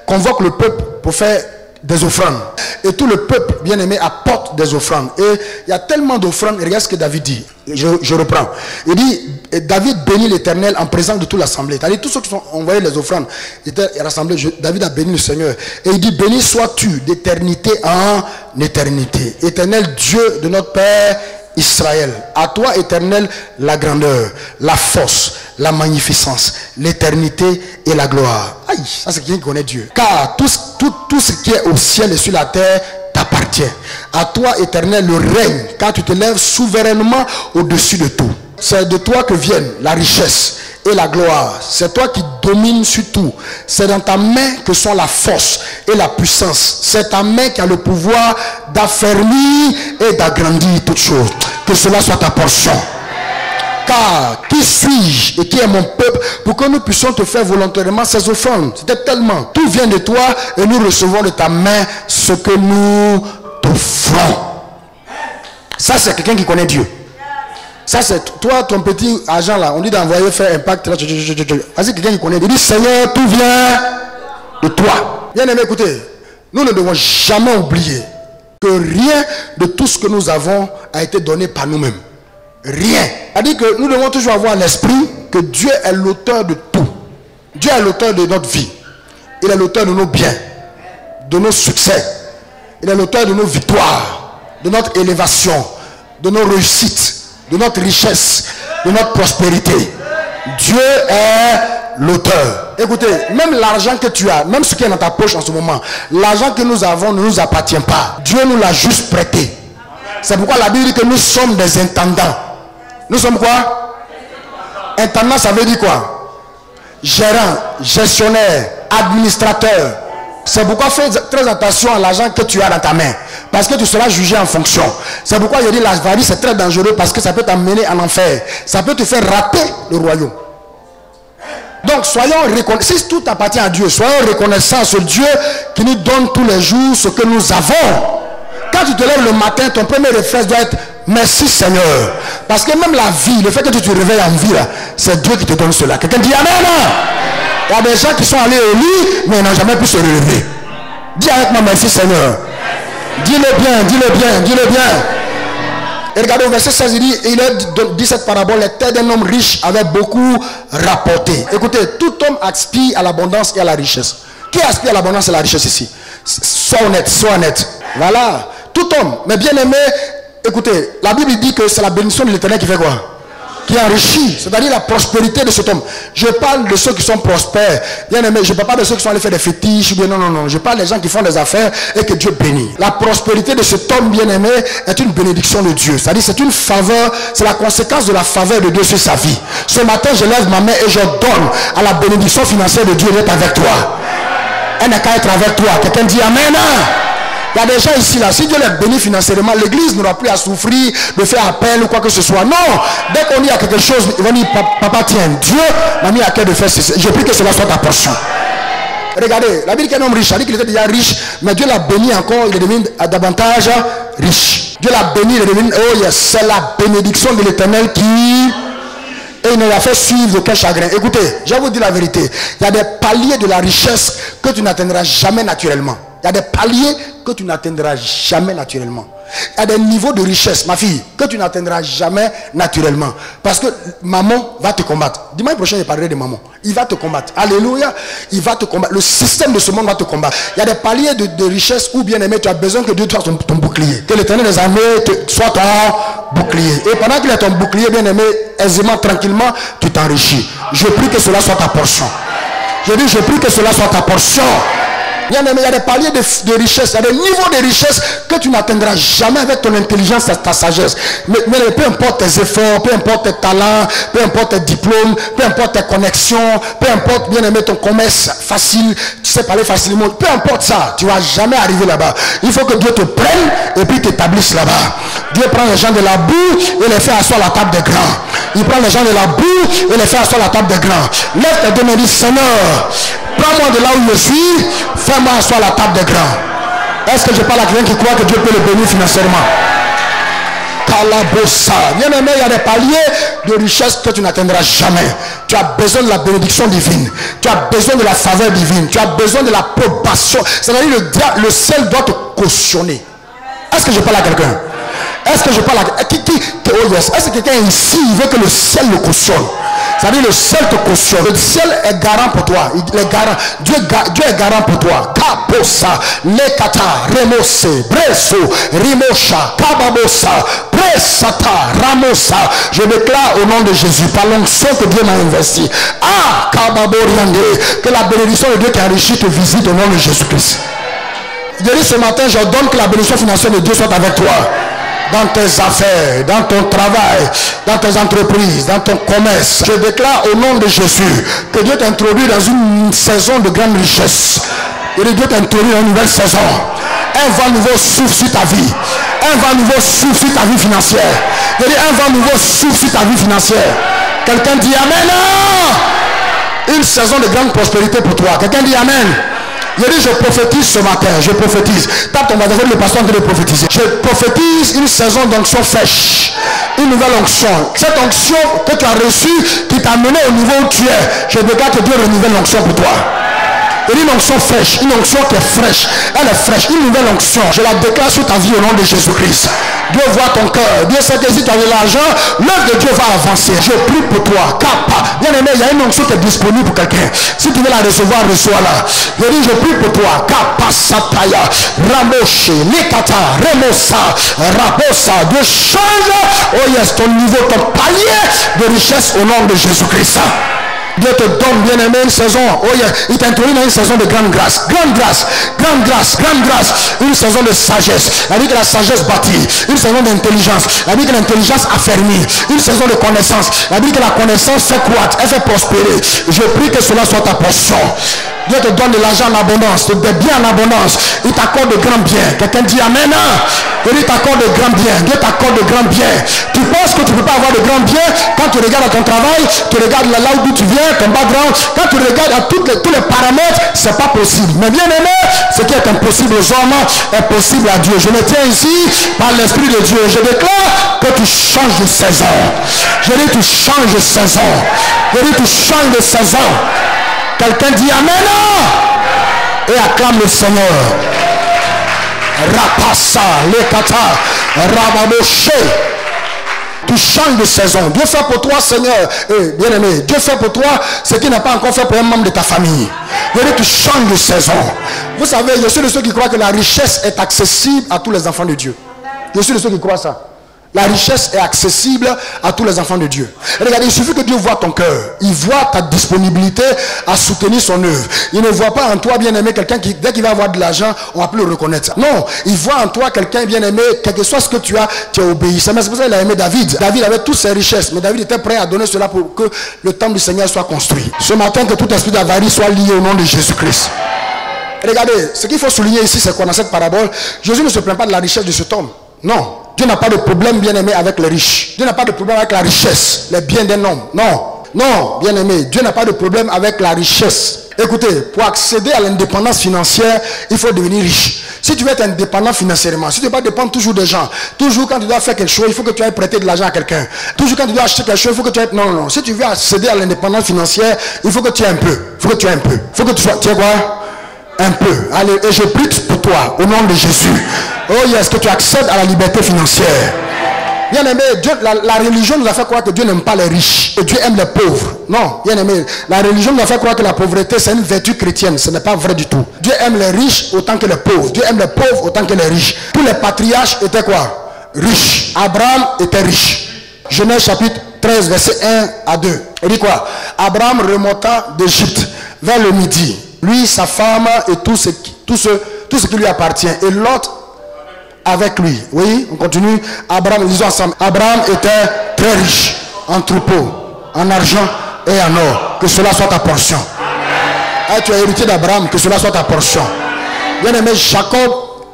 convoque le peuple pour faire des offrandes. Et tout le peuple, bien aimé, apporte des offrandes. Et il y a tellement d'offrandes. Regarde ce que David dit. Je reprends. Il dit, David bénit l'Éternel en présence de toute l'assemblée. C'est-à-dire tous ceux qui ont envoyé les offrandes étaient rassemblés. David a béni le Seigneur. Et il dit, béni sois-tu d'éternité en éternité. Éternel Dieu de notre Père Israël. À toi, Éternel, la grandeur, la force, la magnificence, l'éternité et la gloire. Aïe, ça c'est quelqu'un qui connaît Dieu. Car tout ce qui est au ciel et sur la terre t'appartient. À toi, Éternel, le règne, car tu te lèves souverainement au-dessus de tout. C'est de toi que viennent la richesse et la gloire. C'est toi qui domines sur tout. C'est dans ta main que sont la force et la puissance. C'est ta main qui a le pouvoir d'affermir et d'agrandir toutes choses. Que cela soit ta portion. Car qui suis-je et qui est mon peuple pour que nous puissions te faire volontairement ces offrandes? C'était tellement. Tout vient de toi et nous recevons de ta main ce que nous t'offrons. Ça, c'est quelqu'un qui connaît Dieu. Ça, c'est toi, ton petit agent là. On dit d'envoyer faire impact. Vas-y, quelqu'un qui connaît. Il dit, Seigneur, tout vient de toi. Bien aimé, écoutez, nous ne devons jamais oublier que rien de tout ce que nous avons a été donné par nous-mêmes. Rien. C'est-à-dire que nous devons toujours avoir à l'esprit que Dieu est l'auteur de tout. Dieu est l'auteur de notre vie. Il est l'auteur de nos biens, de nos succès. Il est l'auteur de nos victoires, de notre élévation, de nos réussites, de notre richesse, de notre prospérité. Dieu est l'auteur. Écoutez, même l'argent que tu as, même ce qui est dans ta poche en ce moment, l'argent que nous avons ne nous appartient pas. Dieu nous l'a juste prêté. C'est pourquoi la Bible dit que nous sommes des intendants. Nous sommes quoi? Intendant, ça veut dire quoi? Gérant, gestionnaire, administrateur. C'est pourquoi fais très attention à l'argent que tu as dans ta main. Parce que tu seras jugé en fonction. C'est pourquoi je dis l'avarice c'est très dangereux parce que ça peut t'amener en enfer. Ça peut te faire rater le royaume. Donc soyons reconnaissants. Si tout appartient à Dieu, soyons reconnaissants sur Dieu qui nous donne tous les jours ce que nous avons. Quand tu te lèves le matin, ton premier réflexe doit être merci Seigneur. Parce que même la vie, le fait que tu te réveilles en vie, c'est Dieu qui te donne cela. Quelqu'un dit Amen. Il y a des gens qui sont allés au lit, mais ils n'ont jamais pu se relever. Dis avec moi merci Seigneur. Dis-le bien, dis-le bien, dis-le bien. Et regardez au verset 16, il dit, il a dit cette parabole, les terres d'un homme riche avait beaucoup rapporté. Écoutez, tout homme aspire à l'abondance et à la richesse. Qui aspire à l'abondance et à la richesse ici? Sois honnête, sois honnête. Voilà, tout homme. Mais bien aimé, écoutez, la Bible dit que c'est la bénédiction de l'Éternel qui fait quoi? Qui enrichit, c'est-à-dire la prospérité de cet homme. Je parle de ceux qui sont prospères. Bien aimé, je ne parle pas de ceux qui sont allés faire des fétiches. Non, non, non. Je parle des gens qui font des affaires et que Dieu bénit. La prospérité de cet homme bien aimé est une bénédiction de Dieu. C'est-à-dire c'est une faveur, c'est la conséquence de la faveur de Dieu sur sa vie. Ce matin, je lève ma main et je donne à la bénédiction financière de Dieu d'être avec toi. Elle n'a qu'à être avec toi. Quelqu'un dit Amen. Il y a des gens ici là, si Dieu les bénit financièrement, l'église n'aura plus à souffrir de faire appel ou quoi que ce soit. Non, dès qu'on dit à quelque chose, ils vont dire papa tiens, Dieu m'a mis à cœur de faire ceci. Je prie que cela soit ta portion. Regardez, la Bible qu'un homme riche, a dit qu'il était déjà riche, mais Dieu l'a béni encore, il est devenu davantage riche. Dieu l'a béni, il est devenu, oh yes, c'est la bénédiction de l'Éternel qui... Et il ne l'a fait suivre aucun chagrin. Écoutez, je vais vous dire la vérité. Il y a des paliers de la richesse que tu n'atteindras jamais naturellement. Il y a des paliers que tu n'atteindras jamais naturellement. Il y a des niveaux de richesse, ma fille, que tu n'atteindras jamais naturellement. Parce que maman va te combattre. Dimanche prochain, je parlerai de maman. Il va te combattre. Alléluia. Il va te combattre. Le système de ce monde va te combattre. Il y a des paliers de richesse où, bien aimé, tu as besoin que Dieu soit ton bouclier. Que l'Éternel des armées soit ton bouclier. Et pendant qu'il est ton bouclier, bien aimé, aisément, tranquillement, tu t'enrichis. Je prie que cela soit ta portion. Je dis, je prie que cela soit ta portion. Bien aimé, il y a des paliers de richesse, il y a des niveaux de richesse que tu n'atteindras jamais avec ton intelligence et ta sagesse. Mais peu importe tes efforts, peu importe tes talents, peu importe tes diplômes, peu importe tes connexions, peu importe, bien aimé, ton commerce facile, tu sais parler facilement, peu importe ça, tu ne vas jamais arriver là-bas. Il faut que Dieu te prenne et puis t'établisse là-bas. Dieu prend les gens de la boue et les fait asseoir à la table des grands. Il prend les gens de la boue et les fait asseoir à la table des grands. Lève tes deux mains et dis, Seigneur, prends-moi de là où je suis, fais-moi asseoir à la table des grands. Est-ce que je parle à quelqu'un qui croit que Dieu peut le bénir financièrement? Bien aimé, il y a des paliers de richesse que tu n'atteindras jamais. Tu as besoin de la bénédiction divine. Tu as besoin de la faveur divine. Tu as besoin de l'approbation. C'est-à-dire le ciel doit te cautionner. Est-ce que je parle à quelqu'un? Est-ce que je parle à oh yes. Est-ce que quelqu'un ici veut que le ciel le cautionne? C'est-à-dire le ciel te cautionne. Le ciel est garant pour toi. Il est garant. Dieu est garant pour toi. Kaposa, lekata, remose, breso, rimosha, kababosa, presata, ramosa. Je déclare au nom de Jésus, par l'onction que Dieu m'a investi. Ah, kababoriande, que la bénédiction de Dieu qui enrichit te visite au nom de Jésus-Christ. Je dis ce matin, j'ordonne que la bénédiction financière de Dieu soit avec toi. Dans tes affaires, dans ton travail, dans tes entreprises, dans ton commerce. Je déclare au nom de Jésus que Dieu t'introduit dans une saison de grande richesse. Et Dieu t'introduit dans une nouvelle saison. Un vent nouveau souffle sur ta vie. Un vent nouveau souffle sur ta vie financière. Je dis un vent nouveau souffle sur ta vie financière. Quelqu'un dit Amen. Une saison de grande prospérité pour toi. Quelqu'un dit Amen. Je dis, je prophétise ce matin, je prophétise. Tape ton bâton, le pasteur de prophétiser. Je prophétise une saison d'onction fraîche. Une nouvelle onction. Cette onction que tu as reçue, qui t'a mené au niveau où tu es, je déclare que Dieu renouvelle l'onction pour toi. Et une onction fraîche, une onction qui est fraîche. Elle est fraîche, une nouvelle onction. Je la déclare sur ta vie au nom de Jésus-Christ. Dieu voit ton cœur. Dieu sait que si tu as de l'argent, l'œuvre de Dieu va avancer. Je prie pour toi. Kappa. Bien aimé, il y a une onction qui est disponible pour quelqu'un. Si tu veux la recevoir, reçois-la. Je dis, je prie pour toi. Kappa Sataya. Ramoshe. Nikata. Remosa. Rabosa. Dieu change. Oh yes, ton niveau, ton palier de richesse au nom de Jésus-Christ. Dieu te donne, bien aimé, une saison. Oh yeah, il t'introduit dans une saison de grande grâce. Grande grâce, grande grâce, grande grâce. Une saison de sagesse. Elle dit que la sagesse bâtit. Une saison d'intelligence. Elle dit que l'intelligence affermit. Une saison de connaissance. Elle dit que la connaissance fait croître. Elle fait prospérer. Je prie que cela soit ta portion. Dieu te donne de l'argent en abondance, des biens en abondance. Il t'accorde de grands biens. Quelqu'un dit Amen. Il t'accorde de grands biens. Dieu t'accorde de grands biens. Tu penses que tu ne peux pas avoir de grands biens quand tu regardes à ton travail, tu regardes là où tu viens, ton background. Quand tu regardes à tous les paramètres, c'est pas possible. Mais bien aimé, ce qui est impossible aux hommes est possible à Dieu. Je me tiens ici par l'Esprit de Dieu. Je déclare que tu changes de saison. Je dis tu changes de saison. Je dis tu changes de saison. Quelqu'un dit Amen. Et acclame le Seigneur. Rapassa, lekata, rababoshe. Tu changes de saison. Dieu fait pour toi, Seigneur. Bien aimé, Dieu fait pour toi ce qu'il n'a pas encore fait pour un membre de ta famille. Dieu dit, tu changes de saison. Vous savez, je suis de ceux qui croient que la richesse est accessible à tous les enfants de Dieu. Je suis de ceux qui croient ça. La richesse est accessible à tous les enfants de Dieu. Et regardez, il suffit que Dieu voit ton cœur. Il voit ta disponibilité à soutenir son œuvre. Il ne voit pas en toi, bien aimé, quelqu'un qui, dès qu'il va avoir de l'argent, on va plus le reconnaître. Non, il voit en toi quelqu'un, bien aimé, quel que soit ce que tu as, tu es obéissant. C'est pour ça qu'il a aimé David. David avait toutes ses richesses, mais David était prêt à donner cela pour que le temple du Seigneur soit construit. Ce matin, que tout esprit d'avarie soit lié au nom de Jésus-Christ. Regardez, ce qu'il faut souligner ici, c'est quoi dans cette parabole? Jésus ne se plaint pas de la richesse de cet homme. Non. Dieu n'a pas de problème, bien aimé, avec les riches. Dieu n'a pas de problème avec la richesse, les biens d'un homme. Non. Non, bien aimé, Dieu n'a pas de problème avec la richesse. Écoutez, pour accéder à l'indépendance financière, il faut devenir riche. Si tu veux être indépendant financièrement, si tu ne veux pas dépendre toujours des gens, toujours quand tu dois faire quelque chose, il faut que tu ailles prêter de l'argent à quelqu'un. Toujours quand tu dois acheter quelque chose, il faut que tu aies... Non, non, non. Si tu veux accéder à l'indépendance financière, il faut que tu aies un peu. Il faut que tu aies un peu. Il faut que tu sois... Tu sais quoi? Un peu. Allez, et je prie pour toi, au nom de Jésus. Oh yes, que tu accèdes à la liberté financière. Bien aimé, Dieu, la religion nous a fait croire que Dieu n'aime pas les riches et Dieu aime les pauvres. Non, bien aimé, la religion nous a fait croire que la pauvreté c'est une vertu chrétienne. Ce n'est pas vrai du tout. Dieu aime les riches autant que les pauvres. Dieu aime les pauvres autant que les riches. Tous les patriarches étaient quoi? Riches. Abraham était riche. Genèse chapitre 13, verset 1 à 2. Il dit quoi? Abraham remonta d'Égypte vers le midi. Lui, sa femme et tout ce qui lui appartient. Et Lot avec lui. Oui, on continue. Abraham, lisons ensemble. Abraham était très riche en troupeaux, en argent et en or. Que cela soit ta portion. Ah, tu as hérité d'Abraham, que cela soit ta portion. Bien aimé, Jacob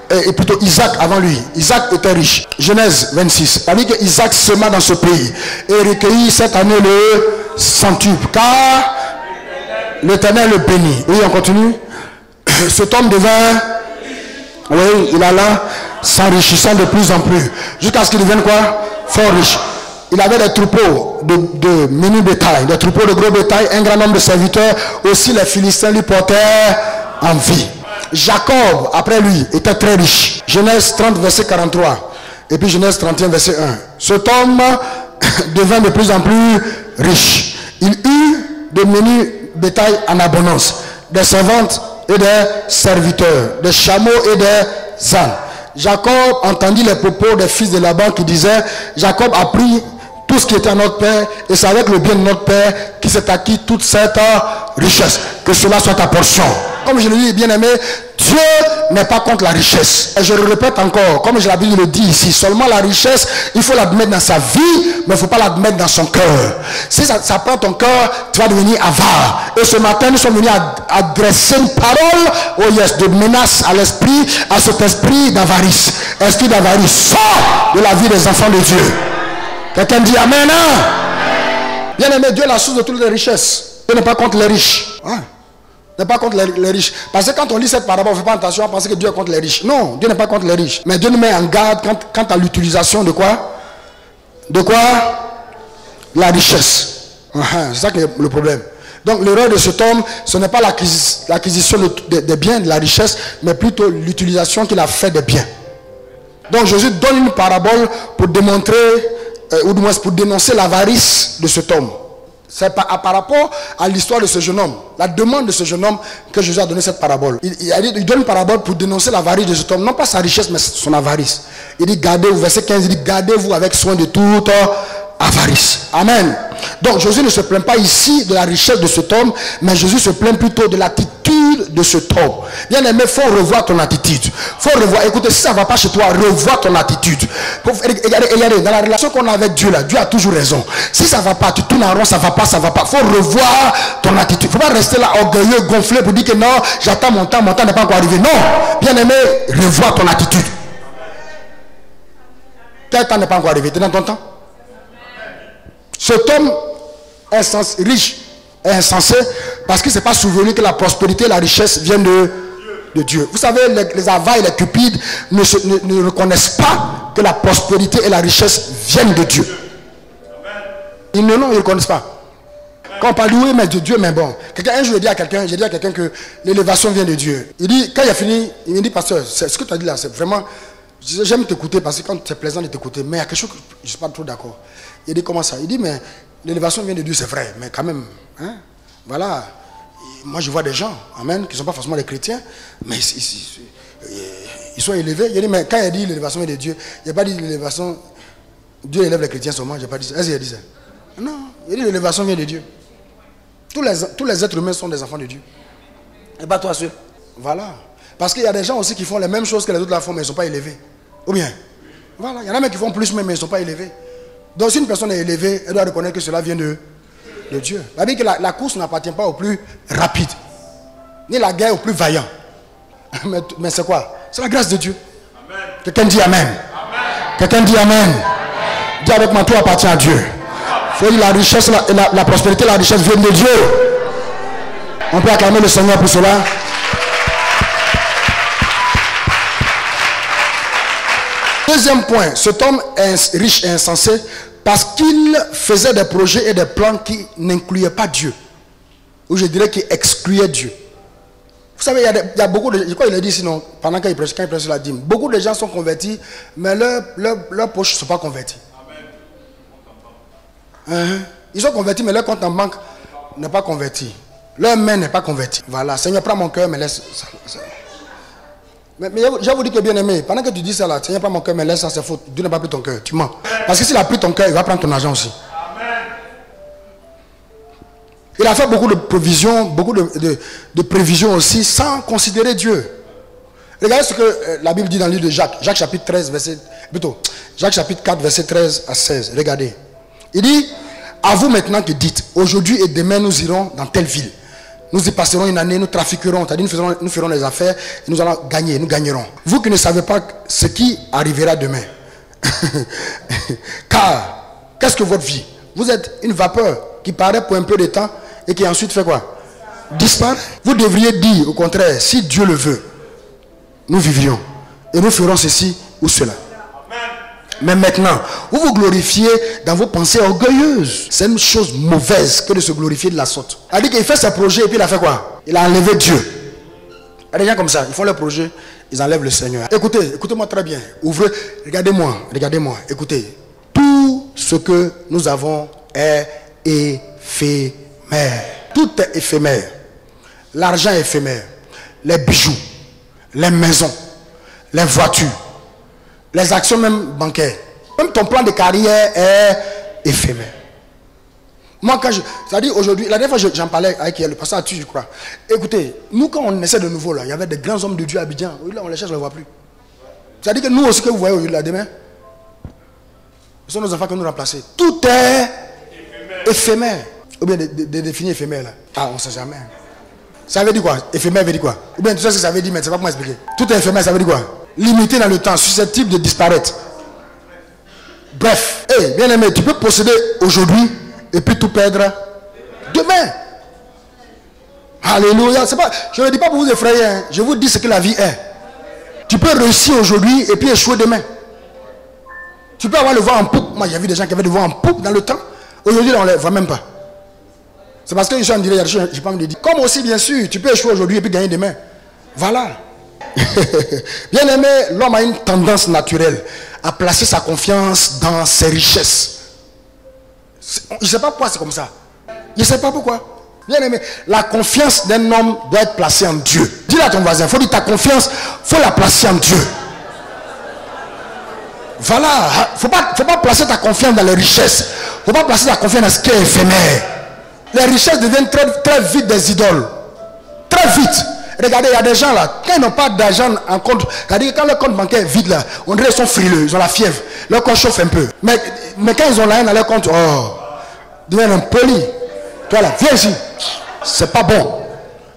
et plutôt Isaac avant lui. Isaac était riche. Genèse 26. Ça dit que Isaac sema dans ce pays et recueillit cette année le centuple. Car l'Éternel le bénit. Oui, on continue. Cet homme devint Oui, il alla s'enrichissant de plus en plus. Jusqu'à ce qu'il devienne quoi? Fort riche. Il avait des troupeaux de menu bétail, des troupeaux de gros bétail, un grand nombre de serviteurs. Aussi les Philistins lui portèrent envie. Jacob, après lui, était très riche. Genèse 30, verset 43. Et puis Genèse 31, verset 1. Cet homme devint de plus en plus riche. Il eut de menus bétail en abondance, des servantes et des serviteurs, des chameaux et des ânes. Jacob entendit les propos des fils de Laban qui disaient: Jacob a pris tout ce qui était à notre père, et c'est avec le bien de notre père qui s'est acquis toute cette richesse. Que cela soit ta portion. Comme je le dis, bien aimé, Dieu n'est pas contre la richesse. Et je le répète encore, comme je l'avais le dit ici, seulement la richesse, il faut la mettre dans sa vie, mais il ne faut pas la mettre dans son cœur. Si ça prend ton cœur, tu vas devenir avare. Et ce matin, nous sommes venus adresser une parole, oh yes, de menace à l'esprit, à cet esprit d'avarice. Esprit d'avarice, sort de la vie des enfants de Dieu. Quelqu'un dit Amen, hein? Bien aimé, Dieu est la source de toutes les richesses. Dieu n'est pas contre les riches. Hein? N'est pas contre les riches. Parce que quand on lit cette parabole, on ne fait pas attention à penser que Dieu est contre les riches. Non, Dieu n'est pas contre les riches. Mais Dieu nous met en garde quant à l'utilisation de quoi? De quoi? La richesse. C'est ça qui est le problème. Donc l'erreur de cet homme, ce n'est pas l'acquisition des biens, de la richesse, mais plutôt l'utilisation qu'il a fait des biens. Donc Jésus donne une parabole pour démontrer, ou du moins pour dénoncer l'avarice de cet homme. C'est par rapport à l'histoire de ce jeune homme, la demande de ce jeune homme, que Jésus a donné cette parabole. Il donne une parabole pour dénoncer l'avarice de cet homme, non pas sa richesse, mais son avarice. Il dit, gardez-vous, verset 15, il dit, gardez-vous avec soin de toute avarice. Amen. Donc Jésus ne se plaint pas ici de la richesse de cet homme, mais Jésus se plaint plutôt de l'attitude de cet homme. Bien aimé, il faut revoir ton attitude. Il faut revoir. Écoutez, si ça ne va pas chez toi, revois ton attitude. Regardez, dans la relation qu'on a avec Dieu, là, Dieu a toujours raison. Si ça ne va pas, tu tournes en rond, ça ne va pas, ça ne va pas. Il faut revoir ton attitude. Il ne faut pas rester là orgueilleux, gonflé pour dire que non, j'attends mon temps n'est pas encore arrivé. Non, bien aimé, revois ton attitude. Quel temps n'est pas encore arrivé? Tu es dans ton temps? Cet homme riche est insensé parce qu'il ne s'est pas souvenu que la prospérité et la richesse viennent de Dieu. Vous savez, les avares et les cupides ne reconnaissent pas que la prospérité et la richesse viennent de Dieu. Ils ne reconnaissent pas. Quand on parle de oui, mais de Dieu, mais bon. Un jour, j'ai dit à quelqu'un que l'élévation vient de Dieu. Il dit, quand il a fini, il me dit, pasteur, ce que tu as dit là, c'est vraiment... J'aime t'écouter parce que quand c'est plaisant de t'écouter, mais il y a quelque chose que je ne suis pas trop d'accord. Il dit comment ça? Il dit mais l'élévation vient de Dieu, c'est vrai, mais quand même, hein, voilà, moi je vois des gens, amen, qui ne sont pas forcément des chrétiens, mais ils sont élevés. Il dit mais quand il a dit l'élévation vient de Dieu, il n'a pas dit l'élévation, Dieu élève les chrétiens seulement, j'ai pas dit ça. Est-ce qu'il a dit ça? Non, il dit l'élévation vient de Dieu. Tous les êtres humains sont des enfants de Dieu. Et pas toi seul. Voilà. Parce qu'il y a des gens aussi qui font les mêmes choses que les autres la font, mais ils ne sont pas élevés. Ou bien, voilà, il y en a même qui font plus, mais ils ne sont pas élevés. Donc si une personne est élevée, elle doit reconnaître que cela vient de Dieu. Ça veut dire que la course n'appartient pas au plus rapide, ni la guerre au plus vaillant. Mais c'est quoi? C'est la grâce de Dieu. Amen. Quelqu'un dit Amen. Amen. Quelqu'un dit Amen. Amen. Dis avec moi, tout appartient à Dieu. Il faut dire la richesse, la prospérité, la richesse viennent de Dieu. On peut acclamer le Seigneur pour cela. Deuxième point, cet homme est riche et insensé parce qu'il faisait des projets et des plans qui n'incluaient pas Dieu. Ou je dirais qui excluaient Dieu. Vous savez, il y a beaucoup de... Quoi il a dit sinon, pendant qu'il prêche, quand il prêche la dîme, beaucoup de gens sont convertis, mais leurs poches ne sont pas convertis. Ils sont convertis, mais leur compte en banque n'est pas converti. Leur main n'est pas convertie. Voilà, Seigneur, prends mon cœur, mais laisse ça. Mais je vous dis que bien aimé, pendant que tu dis ça là, Seigneur, prends mon cœur, mais laisse ça, c'est faute. Dieu n'a pas pris ton cœur, tu mens. Parce que s'il a pris ton cœur, il va prendre ton argent aussi. Amen. Il a fait beaucoup de provisions, beaucoup de prévisions aussi, sans considérer Dieu. Regardez ce que la Bible dit dans le livre de Jacques. Jacques chapitre 13, Jacques chapitre 4, verset 13 à 16. Regardez. Il dit, à vous maintenant qui dites, aujourd'hui et demain nous irons dans telle ville. Nous y passerons une année, nous trafiquerons, c'est-à-dire nous ferons les affaires et nous allons gagner, nous gagnerons. Vous qui ne savez pas ce qui arrivera demain. Car, qu'est-ce que votre vie? Vous êtes une vapeur qui paraît pour un peu de temps et qui ensuite fait quoi? Disparaît. Vous devriez dire au contraire, si Dieu le veut, nous vivrions. et nous ferons ceci ou cela. Mais maintenant, vous vous glorifiez dans vos pensées orgueilleuses. C'est une chose mauvaise que de se glorifier de la sorte. Il a dit qu'il fait ses projets et puis il a fait quoi? Il a enlevé Dieu. Il y a des gens comme ça, ils font leurs projets, ils enlèvent le Seigneur. Écoutez-moi très bien. Ouvrez, regardez-moi, écoutez. Tout ce que nous avons est éphémère. Tout est éphémère. L'argent est éphémère. Les bijoux, les maisons, les voitures, les actions même bancaires. Même ton plan de carrière est éphémère. Moi, c'est-à-dire aujourd'hui, la dernière fois j'en parlais avec le pasteur Atu, je crois. Écoutez, nous quand on essaie de nouveau, là, il y avait des grands hommes de Dieu à Abidjan. Là, on les cherche, on ne les voit plus. C'est-à-dire que nous aussi que vous voyez aujourd'hui, là, demain, ce sont nos enfants que nous remplacer. Tout est éphémère. Ou bien de définir éphémère là. Ah, on ne sait jamais. Ça veut dire quoi? Éphémère veut dire quoi? Ou bien tu sais ce que ça veut dire, mais tu ne sais pas comment expliquer. Tout est éphémère, ça veut dire quoi? Limité dans le temps, susceptible de disparaître. Bref, bien aimé, tu peux posséder aujourd'hui et puis tout perdre demain. Alléluia. Pas, je ne dis pas pour vous effrayer, hein. Je vous dis ce que la vie est. Tu peux réussir aujourd'hui et puis échouer demain. Tu peux avoir le vent en poupe. Moi, j'ai vu des gens qui avaient le vent en poupe dans le temps. Aujourd'hui, on ne les voit même pas. C'est parce que je suis en direct, je n'ai pas me le dire. Comme aussi, bien sûr, tu peux échouer aujourd'hui et puis gagner demain. Voilà. Bien aimé, l'homme a une tendance naturelle à placer sa confiance dans ses richesses. Je ne sais pas pourquoi c'est comme ça. Je ne sais pas pourquoi. Bien aimé, la confiance d'un homme doit être placée en Dieu. Dis-le à ton voisin, il faut dire ta confiance, il faut la placer en Dieu. Voilà, il ne faut pas placer ta confiance dans les richesses. Il ne faut pas placer ta confiance dans ce qui est éphémère. Les richesses deviennent très, très vite des idoles. Très vite. Regardez, il y a des gens là, quand ils n'ont pas d'argent en compte, regardez, quand leur compte bancaire est vide là, on dirait qu'ils sont frileux, ils ont la fièvre, leur corps chauffe un peu. Mais quand ils ont la haine dans leur compte, oh, ils deviennent impolis. Toi là, viens ici. C'est pas bon.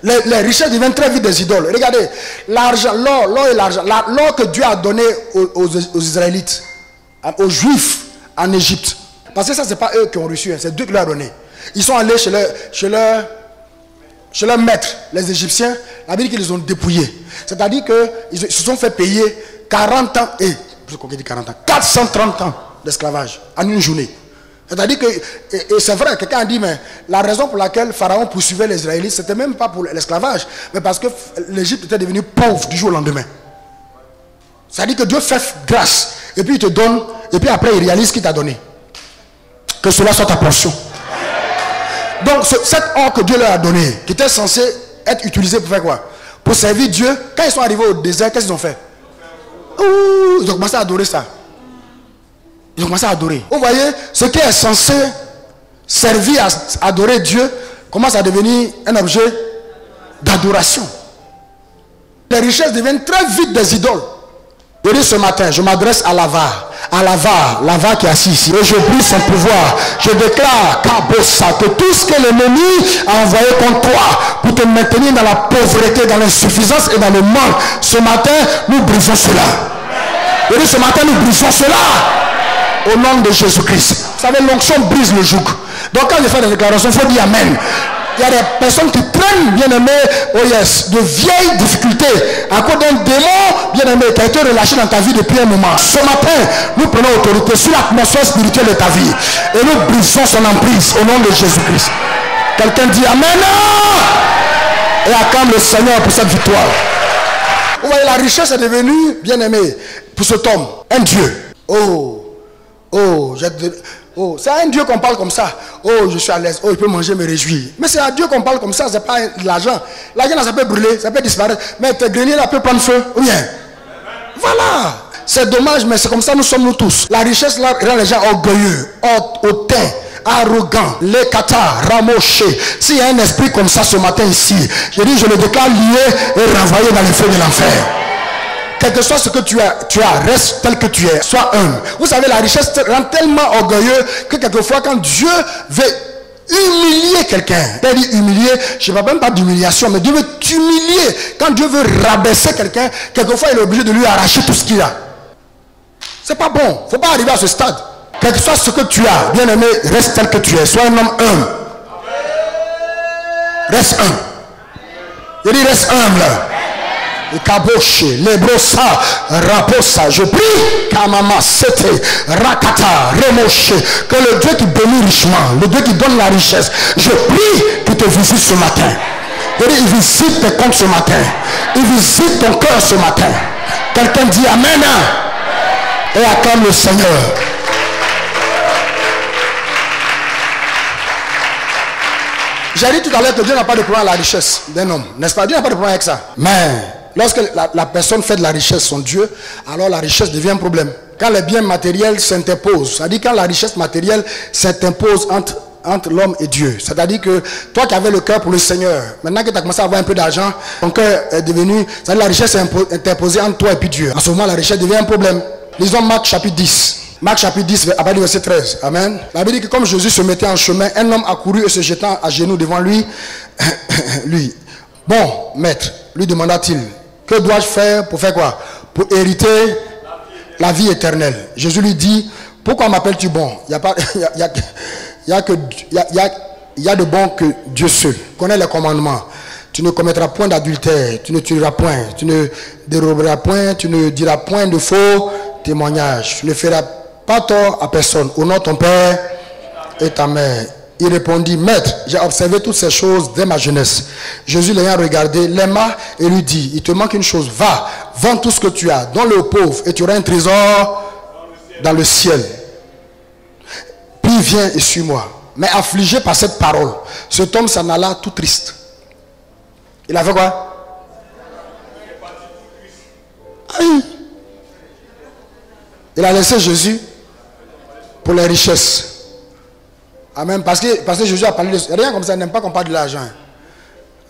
Les richesses deviennent très vite des idoles. Regardez, l'argent, l'or et l'argent, l'or que Dieu a donné aux Israélites, aux Juifs en Égypte. Parce que ça, c'est pas eux qui ont reçu, c'est Dieu qui leur a donné. Ils sont allés chez leur maître, les Égyptiens, la Bible dit qu'ils les ont dépouillés. C'est-à-dire qu'ils se sont fait payer 40 ans, et 430 ans d'esclavage en une journée. C'est-à-dire que, et c'est vrai, quelqu'un a dit, mais la raison pour laquelle Pharaon poursuivait les Israélites, c'était même pas pour l'esclavage, mais parce que l'Égypte était devenue pauvre du jour au lendemain. C'est-à-dire que Dieu fait grâce, et puis il te donne, et puis après il réalise ce qu'il t'a donné. Que cela soit ta portion. Donc cet or que Dieu leur a donné, qui était censé être utilisé pour faire quoi? Pour servir Dieu. Quand ils sont arrivés au désert, qu'est-ce qu'ils ont fait? Ouh, ils ont commencé à adorer ça. Ils ont commencé à adorer. Vous voyez, ce qui est censé servir à adorer Dieu commence à devenir un objet d'adoration. Les richesses deviennent très vite des idoles. Je dis ce matin, je m'adresse à l'avare. À l'avare qui est assis ici. Et je brise son pouvoir. Je déclare que tout ce que l'ennemi a envoyé contre toi pour te maintenir dans la pauvreté, dans l'insuffisance et dans le manque, ce matin, nous brisons cela. Je dis ce matin, nous brisons cela. Au nom de Jésus-Christ. Vous savez, l'onction brise le joug. Donc quand je fais des déclarations, il faut dire Amen. Il y a des personnes qui traînent, bien aimé, oh yes, de vieilles difficultés à cause d'un démon, bien aimé, qui a été relâché dans ta vie depuis un moment. Ce matin, nous prenons autorité sur l'atmosphère spirituelle de ta vie et nous brisons son emprise au nom de Jésus-Christ. Quelqu'un dit Amen et acclame le Seigneur pour cette victoire. Vous voyez, la richesse est devenue, bien aimé, pour cet homme, un Dieu. C'est à un Dieu qu'on parle comme ça. Oh, je suis à l'aise. Oh, il peut manger, me réjouir. Mais c'est à Dieu qu'on parle comme ça. C'est pas l'argent. L'argent, ça peut brûler, ça peut disparaître. Mais tes greniers, là, peut prendre feu. Rien. Voilà. C'est dommage, mais c'est comme ça, nous sommes nous tous. La richesse, là, rend les gens orgueilleux, hautains, arrogants, les kata, ramochés. S'il y a un esprit comme ça ce matin ici, je dis, je le déclare lié et renvoyé dans les feux de l'enfer. Quel que soit ce que tu as, reste tel que tu es, sois humble. Vous savez, la richesse te rend tellement orgueilleux que quelquefois, quand Dieu veut humilier quelqu'un, c'est-à-dire humilier, je ne parle même pas d'humiliation, mais Dieu veut t'humilier. Quand Dieu veut rabaisser quelqu'un, quelquefois il est obligé de lui arracher tout ce qu'il a. C'est pas bon. Il ne faut pas arriver à ce stade. Quel que soit ce que tu as, bien aimé, reste tel que tu es. Sois un homme humble. Reste humble. Je dis reste humble. Kaboche, Lebrosa, Raposa, je prie, Kamama, Sete, Rakata, Remoshe, que le Dieu qui bénit richement, le Dieu qui donne la richesse, je prie qu'il te visite ce matin. Il visite tes comptes ce matin. Il visite ton cœur ce matin. Quelqu'un dit Amen. Et acclame le Seigneur. J'ai dit tout à l'heure que Dieu n'a pas de problème à la richesse d'un homme. N'est-ce pas? Dieu n'a pas de problème avec ça. Mais lorsque la personne fait de la richesse son Dieu, alors la richesse devient un problème. Quand les biens matériels s'interposent, c'est-à-dire quand la richesse matérielle s'interpose entre l'homme et Dieu. C'est-à-dire que toi qui avais le cœur pour le Seigneur, maintenant que tu as commencé à avoir un peu d'argent, ton cœur est devenu, c'est-à-dire la richesse est interposée entre toi et puis Dieu. En ce moment, la richesse devient un problème. Lisons Marc chapitre 10. Marc chapitre 10, à partir du verset 13. Amen. La Bible dit que comme Jésus se mettait en chemin, un homme accourut et se jetant à genoux devant lui, bon, maître, lui demanda-t-il, que dois-je faire pour faire quoi? Pour hériter la vie éternelle. Jésus lui dit, pourquoi m'appelles-tu bon? Il y a de bon que Dieu seul. Connais les commandements. Tu ne commettras point d'adultère, tu ne tueras point, tu ne déroberas point, tu ne diras point de faux témoignages, tu ne feras pas tort à personne. Honore ton père et ta mère. Il répondit, maître, j'ai observé toutes ces choses dès ma jeunesse. Jésus l'ayant regardé, l'aima et lui dit, il te manque une chose, va, vends tout ce que tu as, donne-le aux pauvres et tu auras un trésor dans le ciel. Puis viens et suis-moi. Mais affligé par cette parole, cet homme s'en alla tout triste. Il a fait quoi? Aïe. Il a laissé Jésus pour les richesses. Amen. Parce que Jésus a parlé de rien comme ça, il n'aime pas qu'on parle de l'argent.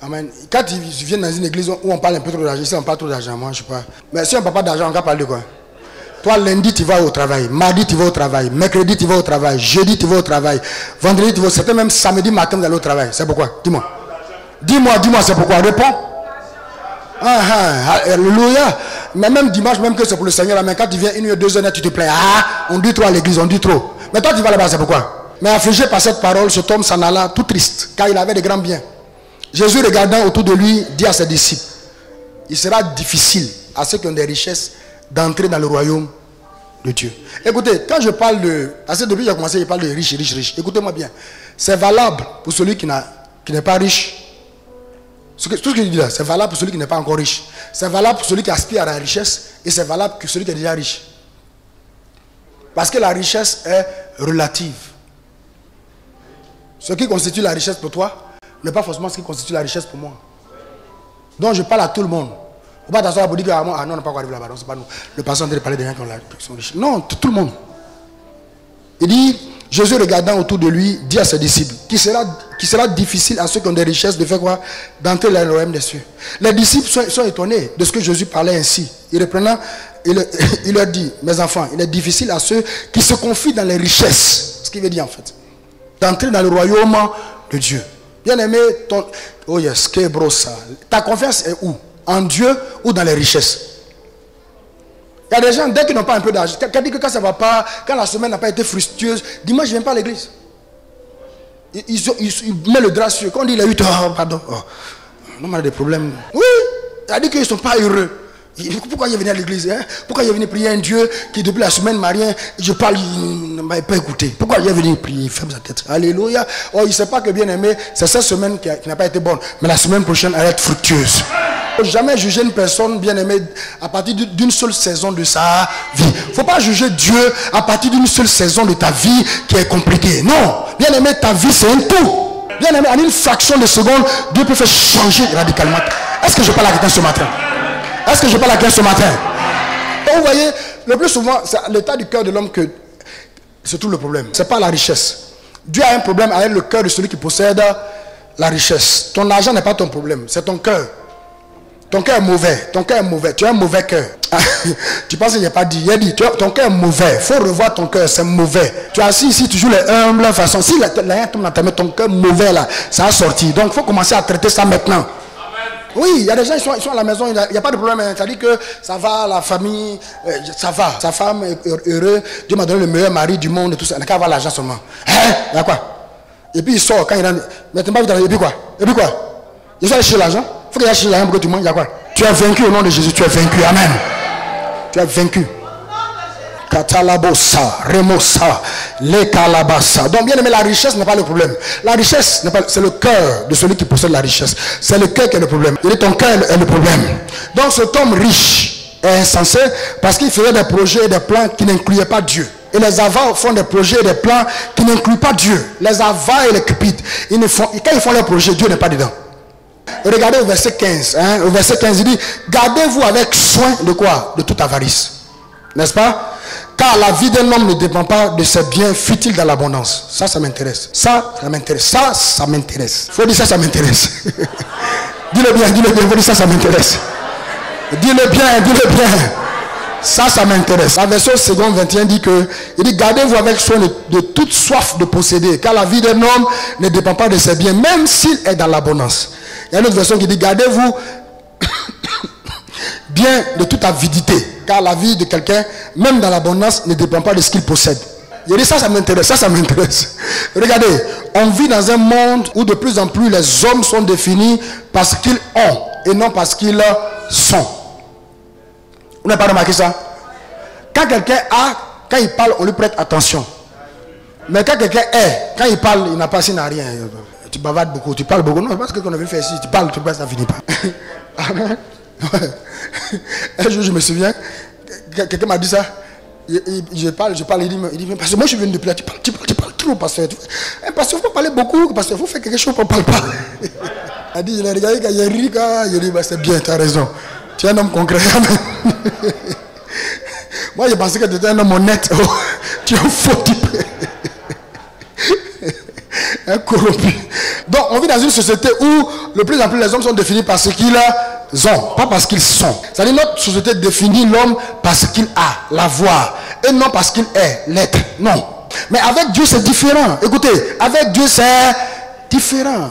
Amen. Quand ils viennent dans une église où on parle un peu trop d'argent, ici on parle trop d'argent, moi je sais pas. Mais si on ne parle pas d'argent, on va parler de quoi? Toi, lundi, tu vas au travail. Mardi, tu vas au travail. Mercredi, tu vas au travail. Jeudi, tu vas au travail. Vendredi, tu vas au travail. C'était même samedi matin, vous allez au travail. C'est pourquoi? Dis-moi. Dis-moi, c'est pourquoi? Réponds. Alléluia. Mais même dimanche, même que c'est pour le Seigneur, mais quand tu viens 1 ou 2 heures, tu te plains. On dit trop à l'église, on dit trop. Mais toi, tu vas là-bas, c'est pourquoi? Mais affligé par cette parole, cet homme s'en alla tout triste, car il avait de grands biens. Jésus, regardant autour de lui, dit à ses disciples, il sera difficile à ceux qui ont des richesses d'entrer dans le royaume de Dieu. Écoutez, quand je parle de... Parce que depuis que j'ai commencé, je parle de riche. Écoutez-moi bien. C'est valable pour celui qui n'est pas riche. Tout ce que je dis là, c'est valable pour celui qui n'est pas encore riche. C'est valable pour celui qui aspire à la richesse. Et c'est valable pour celui qui est déjà riche. Parce que la richesse est relative. Ce qui constitue la richesse pour toi n'est pas forcément ce qui constitue la richesse pour moi. Donc je parle à tout le monde. On va t'asseoir pour dire que non, on n'a pas quoi arriver là-bas. Non, c'est pas nous. Le pasteur est en train de parler des gens qui sont riches. Non, tout le monde. Il dit, Jésus regardant autour de lui, dit à ses disciples, qui sera difficile à ceux qui ont des richesses de faire quoi? D'entrer dans le royaume des cieux. Les disciples sont étonnés de ce que Jésus parlait ainsi. Il reprenant, il leur dit, mes enfants, il est difficile à ceux qui se confient dans les richesses. Ce qu'il veut dire en fait. D'entrer dans le royaume de Dieu. Bien aimé, oh yes, que brossa. Ta confiance est où? En Dieu ou dans les richesses? Il y a des gens, dès qu'ils n'ont pas un peu d'argent, qui dit que quand ça ne va pas, quand la semaine n'a pas été fructueuse, dimanche je ne viens pas à l'église. Ils mettent le drap sur. Quand on dit il a eu pardon. Non, mais il y a des problèmes. Oui, il a dit qu'ils ne sont pas heureux. Pourquoi il est venu à l'église, hein? Pourquoi il est venu prier un Dieu qui depuis la semaine m'a rien, je parle, il ne m'a pas écouté. Pourquoi il est venu prier? Il ferme sa tête. Alléluia. Oh, il ne sait pas que bien aimé, c'est cette semaine qui n'a pas été bonne. Mais la semaine prochaine, elle va être fructueuse. Il ne faut jamais juger une personne bien aimée à partir d'une seule saison de sa vie. Il ne faut pas juger Dieu à partir d'une seule saison de ta vie qui est compliquée. Non. Bien aimé, ta vie c'est un tout. Bien aimé, en une fraction de seconde, Dieu peut faire changer radicalement. Est-ce que je parle à quelqu'un ce matin? Est-ce que je parle à quelqu'un ce matin? Donc vous voyez, le plus souvent, c'est l'état du cœur de l'homme que c'est tout le problème. Ce n'est pas la richesse. Dieu a un problème avec le cœur de celui qui possède la richesse. Ton argent n'est pas ton problème, c'est ton cœur. Ton cœur est mauvais. Ton cœur est mauvais. Tu as un mauvais cœur. Tu penses qu'il n'y a pas dit. Il a dit, ton cœur est mauvais. Il faut revoir ton cœur, c'est mauvais. Tu es assis ici, tu joues les humbles façon. Si la tombe dans ta main, ton cœur mauvais là, ça a sorti. Donc il faut commencer à traiter ça maintenant. Oui, il y a des gens qui sont à la maison, il n'y a pas de problème. C'est-à-dire que ça va, la famille, ça va. Sa femme est heureuse. Dieu m'a donné le meilleur mari du monde et tout ça. Il n'a qu'à avoir l'argent seulement. Hein? Il y a quoi? Et puis il sort quand il rentre. Mais tu n'as pas vu. Et puis quoi? Et puis quoi? Il faut aller chercher l'argent. Il faut qu'il aille chercher l'argent pour que tu manges. Il y a quoi? Tu es vaincu au nom de Jésus. Tu es vaincu. Amen. Tu es vaincu. Katalabosa, Remosa, les Kalabasa. Donc, bien aimé, la richesse n'est pas le problème. La richesse, c'est le cœur de celui qui possède la richesse. C'est le cœur qui est le problème. Et ton cœur est le problème. Donc, cet homme riche est insensé parce qu'il faisait des projets et des plans qui n'incluaient pas Dieu. Et les avares font des projets et des plans qui n'incluent pas Dieu. Les avares et les cupides, quand ils font leurs projets, Dieu n'est pas dedans. Regardez au verset 15. Au verset 15, il dit, gardez-vous avec soin de quoi? De toute avarice. N'est-ce pas? Car la vie d'un homme ne dépend pas de ses biens, fut-il dans l'abondance. Ça m'intéresse. Ça m'intéresse. Ça m'intéresse. Il faut dire ça m'intéresse. Dis-le bien. Il faut dire ça m'intéresse. Dis-le bien. Ça m'intéresse. La version seconde 21 dit que, il dit, gardez-vous avec soin de toute soif de posséder, car la vie d'un homme ne dépend pas de ses biens, même s'il est dans l'abondance. Il y a une autre version qui dit, gardez-vous bien de toute avidité, car la vie de quelqu'un, même dans l'abondance, ne dépend pas de ce qu'il possède. Il dit ça m'intéresse, ça m'intéresse. Regardez, on vit dans un monde où de plus en plus les hommes sont définis parce qu'ils ont et non parce qu'ils sont. Vous n'avez pas remarqué ça? Quand quelqu'un a, quand il parle, on lui prête attention. Mais quand quelqu'un est, quand il parle, il n'a pas, il n'a rien. Tu bavardes beaucoup, tu parles beaucoup. Non, parce que qu'on a vu faire ici, tu parles, ça finit pas. Amen. Un jour, je me souviens, quelqu'un m'a dit ça. Je parle, il dit, mais parce que moi je suis venu de plaire, tu parles trop, pasteur. Parce qu'il faut parler beaucoup, parce qu'il faut faire quelque chose qu'on ne parle pas. Il a dit, il a regardé, il a ri, il a dit, bah, c'est bien, tu as raison. Tu es un homme concret. Moi, je pensais que tu étais un homme honnête. Oh, tu es un faux type. Un corrompu. Donc, on vit dans une société où, de plus en plus, les hommes sont définis par ce qu'ils ont, pas parce qu'ils sont. C'est-à-dire, notre société définit l'homme parce qu'il a, l'avoir, et non parce qu'il est, l'être. Non. Mais avec Dieu, c'est différent. Écoutez, avec Dieu, c'est différent.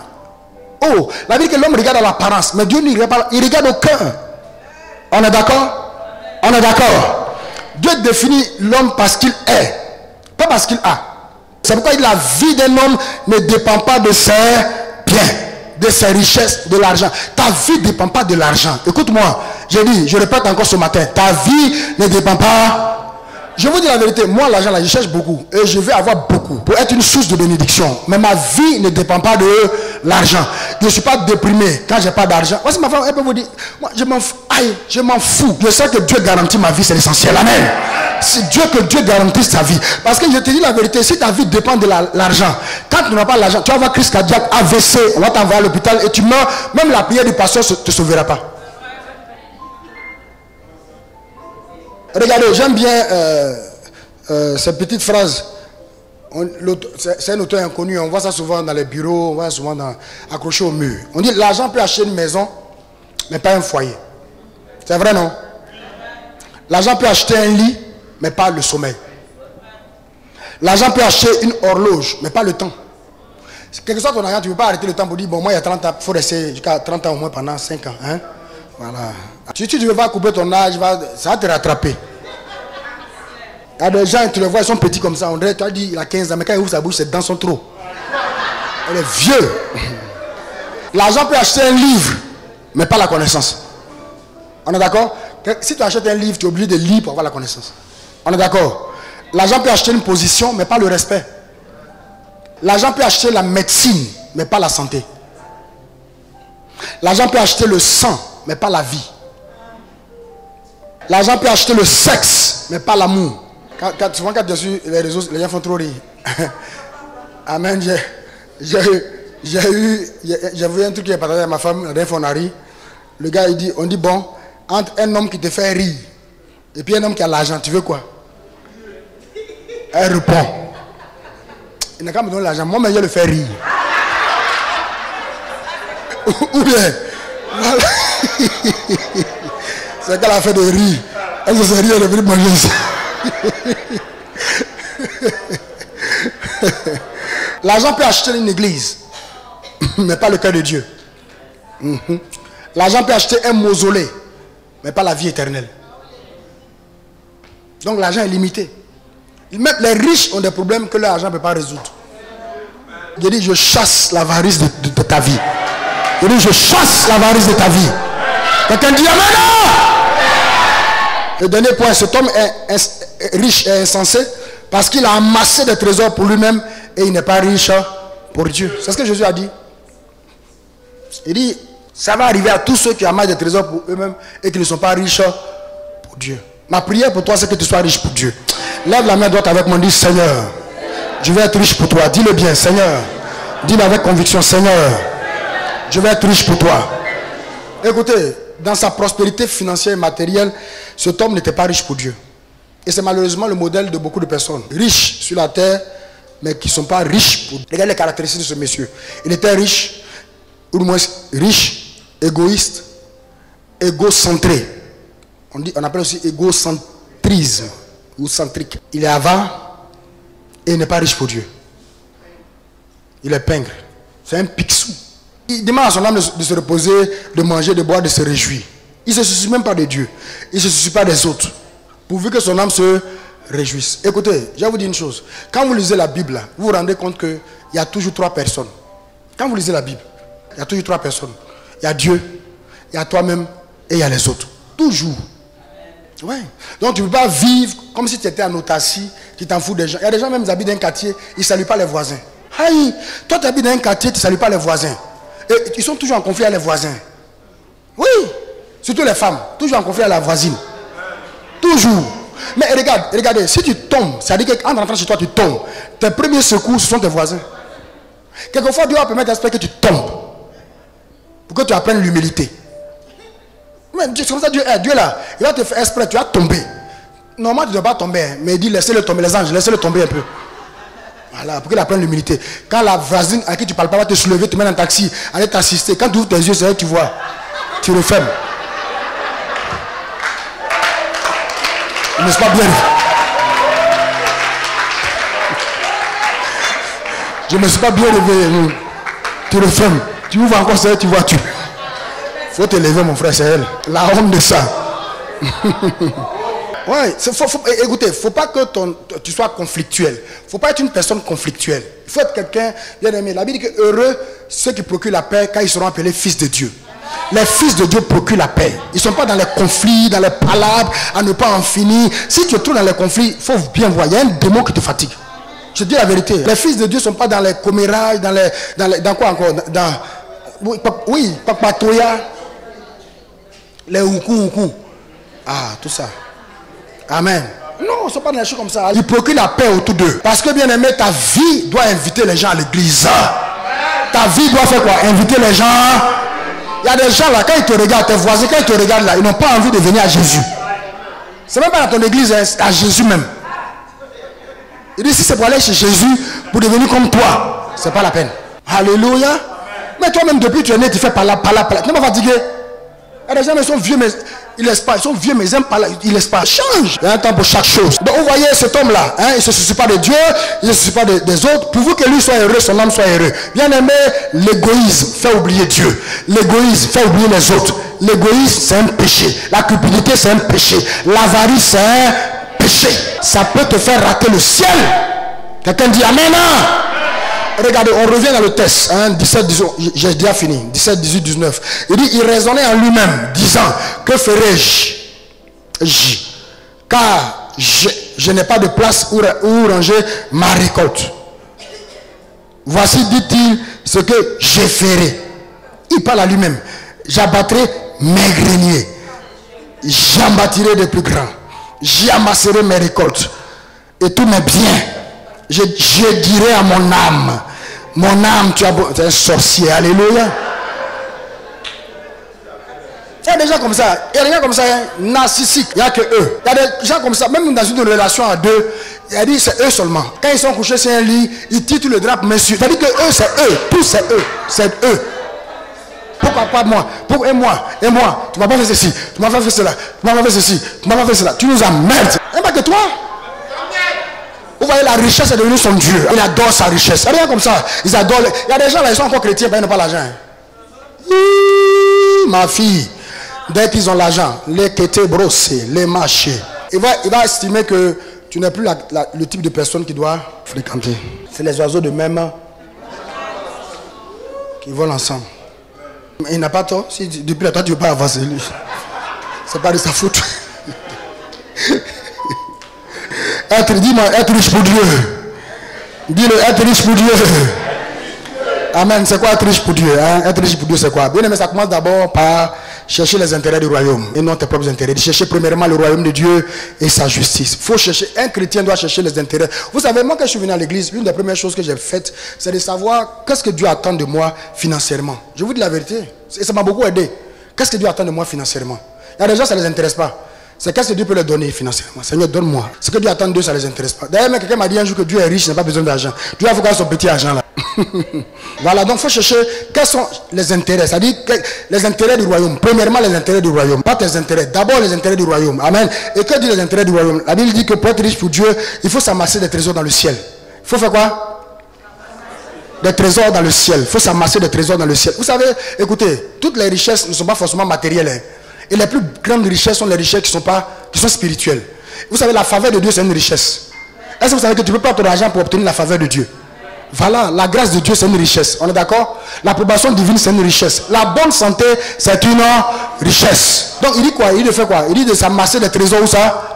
Oh, la Bible dit que l'homme regarde à l'apparence, mais Dieu ne regarde pas, il regarde au cœur. On est d'accord? On est d'accord? Dieu définit l'homme parce qu'il est, pas parce qu'il a. C'est pourquoi la vie d'un homme ne dépend pas de ses biens, de ses richesses, de l'argent. Ta vie ne dépend pas de l'argent. Écoute-moi, j'ai dit, je répète encore ce matin, ta vie ne dépend pas. Je vous dis la vérité, moi l'argent là, je cherche beaucoup et je vais avoir beaucoup pour être une source de bénédiction. Mais ma vie ne dépend pas de l'argent. Je ne suis pas déprimé quand j'ai pas d'argent. Voici ma femme, elle peut vous dire, moi je m'en fous. Aïe, je m'en fous. Je sais que Dieu garantit ma vie, c'est l'essentiel. Amen. C'est que Dieu garantisse ta vie. Parce que je te dis la vérité, si ta vie dépend de l'argent, quand tu n'as pas l'argent, tu vas avoir crise cardiaque, AVC, on va t'envoyer à l'hôpital et tu meurs. Même la prière du pasteur ne te sauvera pas. Regardez, j'aime bien cette petite phrase. C'est un auteur inconnu, on voit ça souvent dans les bureaux, on voit ça souvent accroché au mur. On dit l'argent peut acheter une maison, mais pas un foyer. C'est vrai, non? L'argent peut acheter un lit, mais pas le sommeil. L'argent peut acheter une horloge, mais pas le temps. Quel que soit ton argent, tu ne peux pas arrêter le temps pour dire, bon, moi il y a 30 ans, il faut rester jusqu'à 30 ans au moins pendant 5 ans. Hein? Voilà. Si tu ne veux pas couper ton âge, ça va te rattraper. Il y a des gens, tu les vois, ils sont petits comme ça. On dirait, tu as dit, il a 15 ans, mais quand il ouvre sa bouche, ses dents sont trop. Elle est vieux. L'argent peut acheter un livre, mais pas la connaissance. On est d'accord? Si tu achètes un livre, tu es obligé de lire pour avoir la connaissance. On est d'accord? L'argent peut acheter une position, mais pas le respect. L'argent peut acheter la médecine, mais pas la santé. L'argent peut acheter le sang, mais pas la vie. L'argent peut acheter le sexe, mais pas l'amour. Souvent quand tu es sur les réseaux, les gens font trop rire. Amen. J'ai vu un truc qui est partagé à ma femme, la dernière fois on a ri. Le gars il dit, on dit bon, entre un homme qui te fait rire et puis un homme qui a l'argent, tu veux quoi? Elle répond, il n'a qu'à me donner l'argent, moi mais je le fais rire. Ou bien, voilà. C'est qu'elle a fait de rire. Elle se rire, elle est venue manger ça. L'argent peut acheter une église, mais pas le cœur de Dieu. L'argent peut acheter un mausolée, mais pas la vie éternelle. Donc l'argent est limité. Même les riches ont des problèmes que l'argent ne peut pas résoudre. Je dis, je chasse l'avarice de ta vie. Je dis, je chasse l'avarice de ta vie. Quelqu'un dit Amen. Le dernier point, cet homme est riche et insensé parce qu'il a amassé des trésors pour lui-même et il n'est pas riche pour Dieu. C'est ce que Jésus a dit. Il dit, ça va arriver à tous ceux qui amassent des trésors pour eux-mêmes et qui ne sont pas riches pour Dieu. Ma prière pour toi, c'est que tu sois riche pour Dieu. Lève la main droite avec moi, dis Seigneur, je vais être riche pour toi. Dis-le bien, Seigneur. Dis-le avec conviction, Seigneur, je vais être riche pour toi. Écoutez, dans sa prospérité financière et matérielle, cet homme n'était pas riche pour Dieu. Et c'est malheureusement le modèle de beaucoup de personnes. Riches sur la terre, mais qui ne sont pas riches pour Dieu. Regardez les caractéristiques de ce monsieur. Il était riche, ou du moins riche, égoïste, égocentré. On appelle aussi égocentrisme ou centrique. Il est avare et il n'est pas riche pour Dieu. Il est pingre. C'est un pixou. Il demande à son âme de se reposer, de manger, de boire, de se réjouir. Il ne se soucie même pas de Dieu. Il ne se soucie pas des autres. Pourvu que son âme se réjouisse. Écoutez, je vais vous dire une chose. Quand vous lisez la Bible, vous vous rendez compte qu'il y a toujours 3 personnes. Quand vous lisez la Bible, il y a toujours 3 personnes. Il y a Dieu, il y a toi-même et il y a les autres. Toujours. Ouais. Donc tu ne peux pas vivre comme si tu étais en autarcie, tu t'en fous des gens. Il y a des gens même qui habitent dans un quartier, ils ne saluent pas les voisins. Aïe, toi tu habites dans un quartier, tu ne salues pas les voisins. Et ils sont toujours en conflit avec les voisins. Oui, surtout les femmes, toujours en conflit avec la voisine. Toujours. Mais regardez, si tu tombes, c'est-à-dire qu'en rentrant chez toi, tu tombes. Tes premiers secours, ce sont tes voisins. Quelquefois, Dieu va permettre d'espérer que tu tombes. Pour que tu apprennes l'humilité. Mais c'est comme ça, Dieu est là. Il va te faire exprès, tu vas tomber. Normalement, tu ne dois pas tomber. Mais il dit, laissez-le tomber, les anges, laissez-le tomber un peu. Voilà, pour qu'il apprenne l'humilité. Quand la voisine à qui tu ne parles pas va te soulever, te mettre dans un taxi, aller t'assister. Quand tu ouvres tes yeux, c'est là que tu vois. Tu refermes. N'est-ce pas bien? Je ne me suis pas bien réveillé. Tu refermes. Tu ouvres encore, c'est là que tu vois. Il faut te lever, mon frère, c'est elle. La honte de ça. Ouais, écoutez, il ne faut pas que tu sois conflictuel. Il ne faut pas être une personne conflictuelle. Il faut être quelqu'un bien aimé. La Bible dit que heureux ceux qui procurent la paix quand ils seront appelés fils de Dieu. Les fils de Dieu procurent la paix. Ils ne sont pas dans les conflits, dans les palabres, à ne pas en finir. Si tu es trop dans les conflits, il faut bien voir. Il y a un démon qui te fatigue. Je dis la vérité. Les fils de Dieu ne sont pas dans les commérages, dans quoi encore? Oui, papatoya, les oukou. Ah, tout ça. Amen. Non, ce ne sont pas dans les choses comme ça. Ils procurent la paix autour d'eux. Parce que bien aimé, ta vie doit inviter les gens à l'église. Ta vie doit faire quoi? Inviter les gens. Il y a des gens là, quand ils te regardent, tes voisins, quand ils te regardent là, ils n'ont pas envie de venir à Jésus. C'est même pas dans ton église, c'est à Jésus même. Il dit si c'est pour aller chez Jésus, pour devenir comme toi, c'est pas la peine. Alléluia. Mais toi-même, depuis que tu es né, tu fais par là. Tu n'es pas fatigué. Il y a des gens, mais ils sont vieux, mais ils laissent pas. Ils sont vieux, mais ils n'aiment pas là. Ils laissent pas. Change. Il y a un temps pour chaque chose. Donc vous voyez cet homme-là, il ne se soucie pas de Dieu, il ne se soucie pas des autres. Pourvu que lui soit heureux, son âme soit heureux. Bien aimé, l'égoïsme fait oublier Dieu. L'égoïsme fait oublier les autres. L'égoïsme, c'est un péché. La cupidité, c'est un péché. L'avarice, c'est un péché. Ça peut te faire rater le ciel. Quelqu'un dit Amen. Regardez, on revient dans le texte, 17, 18, j'ai déjà fini, 17, 18, 19. Il dit, il raisonnait en lui-même, disant, que ferai-je? Car je n'ai pas de place où ranger ma récolte. Voici, dit-il, ce que je ferai. Il parle à lui-même. J'abattrai mes greniers. J'en bâtirai de plus grands. J'y amasserai mes récoltes. Et tous mes biens. Je dirai à mon âme, tu es un sorcier, alléluia. Il y a des gens comme ça, il y a des gens comme ça, narcissiques, il n'y a que eux. Il y a des gens comme ça, même dans une relation à deux, il a dit c'est eux seulement. Quand ils sont couchés sur un lit, ils tirent tout le drap, monsieur. C'est-à-dire que eux, c'est eux, tout c'est eux. Pourquoi pas moi? Et moi, tu m'as pas fait ceci, tu m'as pas fait cela, tu m'as pas fait ceci, tu m'as pas fait cela. Tu nous emmerdes. Et pas que toi. Vous voyez, la richesse est devenue son Dieu. Il adore sa richesse. Il y a rien comme ça. Ils adorent. Il y a des gens là, ils sont encore chrétiens, mais ils n'ont pas l'argent. Ma fille, dès qu'ils ont l'argent, les quêtés brossés, les marchés, il va estimer que tu n'es plus le type de personne qui doit fréquenter. C'est les oiseaux de même qui volent ensemble. Il n'a pas tort. Si depuis là, toi, tu ne veux pas avancer. C'est pas de sa faute. Dis-moi, être riche pour Dieu. Dis-le, être riche pour Dieu. Amen. C'est quoi être riche pour Dieu, hein? Être riche pour Dieu, c'est quoi? Bien aimé, ça commence d'abord par chercher les intérêts du royaume et non tes propres intérêts. De chercher premièrement le royaume de Dieu et sa justice. Faut chercher. Un chrétien doit chercher les intérêts. Vous savez, moi, quand je suis venu à l'église, une des premières choses que j'ai faites, c'est de savoir qu'est-ce que Dieu attend de moi financièrement. Je vous dis la vérité. Et ça m'a beaucoup aidé. Qu'est-ce que Dieu attend de moi financièrement? Il y a des gens, ça ne les intéresse pas. C'est qu'est-ce que Dieu peut leur donner financièrement. Seigneur, donne-moi. Ce que Dieu attend d'eux, ça ne les intéresse pas. D'ailleurs, quelqu'un m'a dit un jour que Dieu est riche, il n'a pas besoin d'argent. Dieu a fait son petit argent là. Voilà, donc il faut chercher quels sont les intérêts. C'est-à-dire les intérêts du royaume. Premièrement, les intérêts du royaume. Pas tes intérêts. D'abord, les intérêts du royaume. Amen. Et que dit les intérêts du royaume? La Bible dit que pour être riche pour Dieu, il faut s'amasser des trésors dans le ciel. Il faut faire quoi? Des trésors dans le ciel. Il faut s'amasser des trésors dans le ciel. Vous savez, écoutez, toutes les richesses ne sont pas forcément matérielles. Hein. Et les plus grandes richesses sont les richesses qui sont spirituelles. Vous savez, la faveur de Dieu, c'est une richesse. Est-ce que vous savez que tu ne peux pas ton argent pour obtenir la faveur de Dieu? Voilà, la grâce de Dieu, c'est une richesse. On est d'accord? L'approbation divine, c'est une richesse. La bonne santé, c'est une richesse. Donc, il dit quoi? Il dit de faire quoi? Il dit de s'amasser des trésors où ça?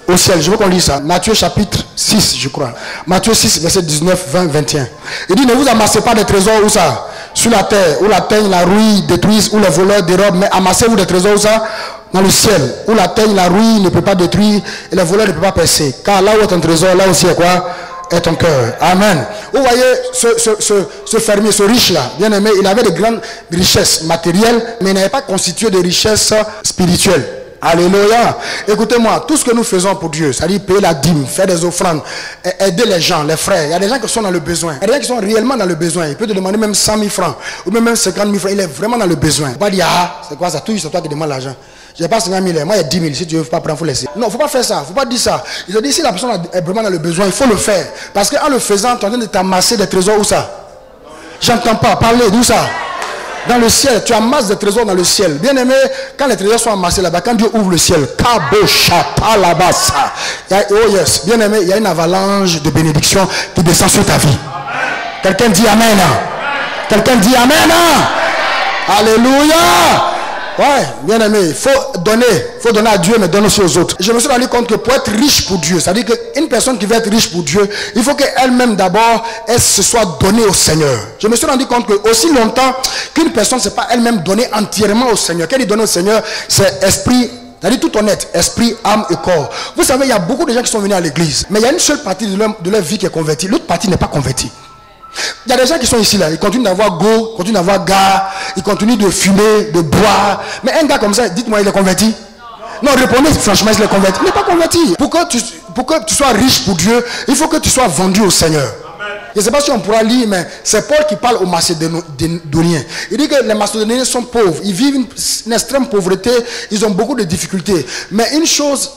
Au ciel. Je veux qu'on lise ça. Matthieu chapitre 6, je crois. Matthieu 6, verset 19, 20, 21. Il dit, ne vous amassez pas des trésors où ça? Sur la terre, où la teigne, la rouille détruisent, où les voleurs dérobent, mais amassez-vous des trésors où ça? Dans le ciel, où la teigne, la rouille ne peut pas détruire et les voleurs ne peuvent pas percer. Car là où est ton trésor, là aussi est quoi? Est ton cœur. Amen. Vous voyez ce fermier, ce riche-là, bien aimé, il avait de grandes richesses matérielles, mais il n'avait pas constitué de richesses spirituelles. Alléluia. Écoutez-moi, tout ce que nous faisons pour Dieu, c'est-à-dire payer la dîme, faire des offrandes, aider les gens, les frères. Il y a des gens qui sont dans le besoin. Il y a des gens qui sont réellement dans le besoin. Il peut te demander même 100 000 francs ou même 50 000 francs. Il est vraiment dans le besoin. Il ne faut pas dire, ah, c'est quoi ça? Tout c'est toi qui demandes l'argent. Je n'ai pas 50 000, moi il y a 10 000. Si tu ne veux pas prendre, il faut laisser. Non, il ne faut pas faire ça. Il ne faut pas dire ça. Il a dit, si la personne est vraiment dans le besoin, il faut le faire. Parce qu'en le faisant, tu es en train de t'amasser des trésors où ça? J'entends pas parler d'où ça? Dans le ciel, tu amasses des trésors dans le ciel. Bien aimé, quand les trésors sont amassés là-bas, quand Dieu ouvre le ciel, oh yes, bien aimé, il y a une avalanche de bénédictions qui descend sur ta vie. Quelqu'un dit Amen. Quelqu'un dit Amen. Alléluia. Ouais, bien aimé, il faut donner à Dieu, mais donner aussi aux autres. Je me suis rendu compte que pour être riche pour Dieu, c'est-à-dire qu'une personne qui veut être riche pour Dieu, il faut qu'elle-même d'abord, elle se soit donnée au Seigneur. Je me suis rendu compte que aussi longtemps qu'une personne ne s'est pas elle-même donnée entièrement au Seigneur, qu'elle est donnée au Seigneur, c'est esprit, c'est-à-dire tout honnête, esprit, âme et corps. Vous savez, il y a beaucoup de gens qui sont venus à l'église, mais il y a une seule partie de leur vie qui est convertie, l'autre partie n'est pas convertie. Il y a des gens qui sont ici là, ils continuent d'avoir go, continuent d'avoir gars, ils continuent de fumer, de boire. Mais un gars comme ça, dites-moi, il est converti? Non, répondez franchement, il est converti. Il n'est pas converti. Pour que tu sois riche pour Dieu, il faut que tu sois vendu au Seigneur. Je ne sais pas si on pourra lire, mais c'est Paul qui parle aux Macédoniens. Il dit que les Macédoniens sont pauvres. Ils vivent une extrême pauvreté. Ils ont beaucoup de difficultés. Mais une chose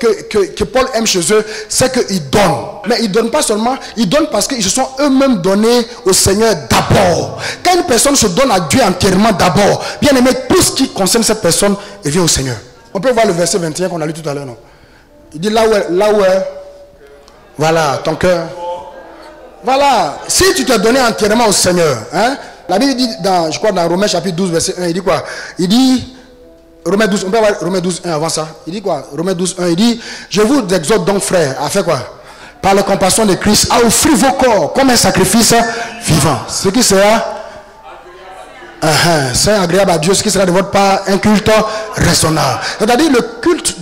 que Paul aime chez eux, c'est qu'ils donnent. Mais ils ne donnent pas seulement, ils donnent parce qu'ils se sont eux-mêmes donnés au Seigneur d'abord. Quand une personne se donne à Dieu entièrement d'abord, bien aimé, tout ce qui concerne cette personne, elle vient au Seigneur. On peut voir le verset 21 qu'on a lu tout à l'heure, non? Il dit là où est, voilà, ton cœur. Voilà, si tu te donnais entièrement au Seigneur, hein, la Bible dit je crois dans Romains chapitre 12 verset 1, il dit quoi? Il dit, Romains 12, on peut avoir Romains 12 1 avant ça. Il dit quoi? Romains 12 1, il dit, je vous exhorte donc frères, à faire quoi? Par la compassion de Christ, à offrir vos corps comme un sacrifice vivant. Ce qui sera c'est agréable à Dieu, ce qui sera de votre part un culte raisonnable. C'est-à-dire le culte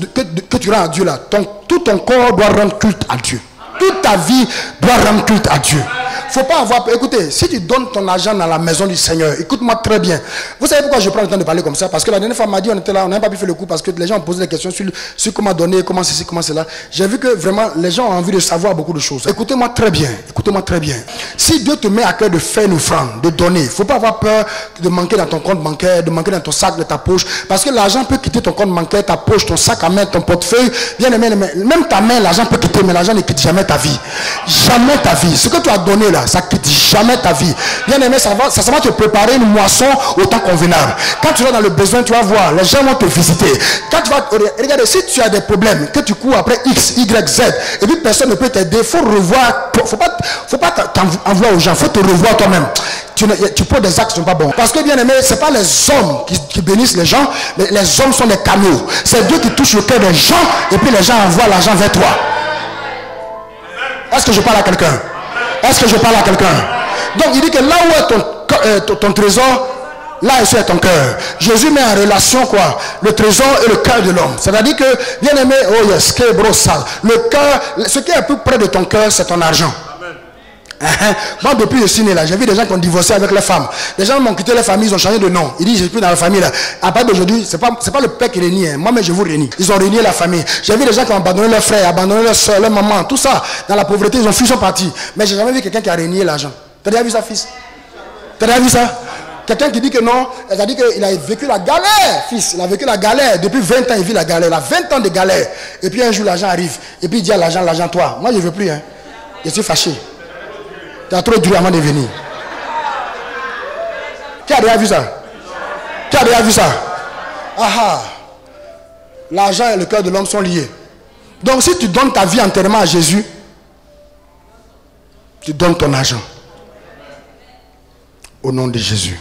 que tu rends à Dieu là, tout ton corps doit rendre culte à Dieu. Toute ta vie doit rendre culte à Dieu. Faut pas avoir peur. Écoutez, si tu donnes ton argent dans la maison du Seigneur, écoute-moi très bien. Vous savez pourquoi je prends le temps de parler comme ça? Parce que la dernière fois, on m'a dit, on était là, on n'a pas pu faire le coup parce que les gens ont posé des questions sur comment donner, comment ceci, comment cela. J'ai vu que vraiment, les gens ont envie de savoir beaucoup de choses. Écoutez-moi très bien. Écoutez-moi très bien. Si Dieu te met à cœur de faire une offrande, de donner, faut pas avoir peur de manquer dans ton compte bancaire, de manquer dans ton sac, de ta poche. Parce que l'argent peut quitter ton compte bancaire, ta poche, ton sac à main, ton portefeuille. Bien aimé, même ta main, l'argent peut quitter, mais l'argent ne quitte jamais ta vie. Jamais ta vie. Ce que tu as donné là, là, ça ne quitte jamais ta vie. Bien aimé, ça va te préparer une moisson au temps convenable. Quand tu vas dans le besoin, tu vas voir, les gens vont te visiter. Quand tu vas, regarde, si tu as des problèmes, que tu cours après X, Y, Z, et puis personne ne peut t'aider, il faut revoir, faut pas t'envoyer aux gens, il faut te revoir toi-même. Tu prends des actes qui ne sont pas bons. Parce que bien aimé, ce n'est pas les hommes qui bénissent les gens, mais les hommes sont des canaux. C'est Dieu qui touche le cœur des gens, et puis les gens envoient l'argent vers toi. Est-ce que je parle à quelqu'un? Est-ce que je parle à quelqu'un? Donc il dit que là où est ton trésor, là est ton cœur. Jésus met en relation quoi? Le trésor et le cœur de l'homme. C'est-à-dire que, bien aimé, oh yes, que brossal. Le cœur, ce qui est un peu près de ton cœur, c'est ton argent. Moi, depuis je suis né là, j'ai vu des gens qui ont divorcé avec les femmes. Des gens m'ont quitté les familles, ils ont changé de nom. Ils disent, je suis plus dans la famille là. À partir d'aujourd'hui, c'est pas le père qui réunit. Hein. Moi-même, je vous réunis. Ils ont réuni la famille. J'ai vu des gens qui ont abandonné leurs frères, abandonné leurs soeurs, leurs mamans, tout ça. Dans la pauvreté, ils ont fui, ils sont partis. Mais j'ai jamais vu quelqu'un qui a réuni l'argent. Tu as déjà vu ça, fils? Tu as déjà vu ça? Quelqu'un qui dit que non, elle a dit qu'il a vécu la galère, fils. Il a vécu la galère. Depuis 20 ans, il vit la galère. Il a 20 ans de galère. Et puis un jour, l'argent arrive. Et puis il dit à l'argent, toi. Moi, je ne veux plus. Hein. Je suis fâché. Tu as trop duré avant de venir. Qui a déjà vu ça? Qui a déjà vu ça? Ah. L'argent et le cœur de l'homme sont liés. Donc si tu donnes ta vie entièrement à Jésus, tu donnes ton argent. Au nom de Jésus.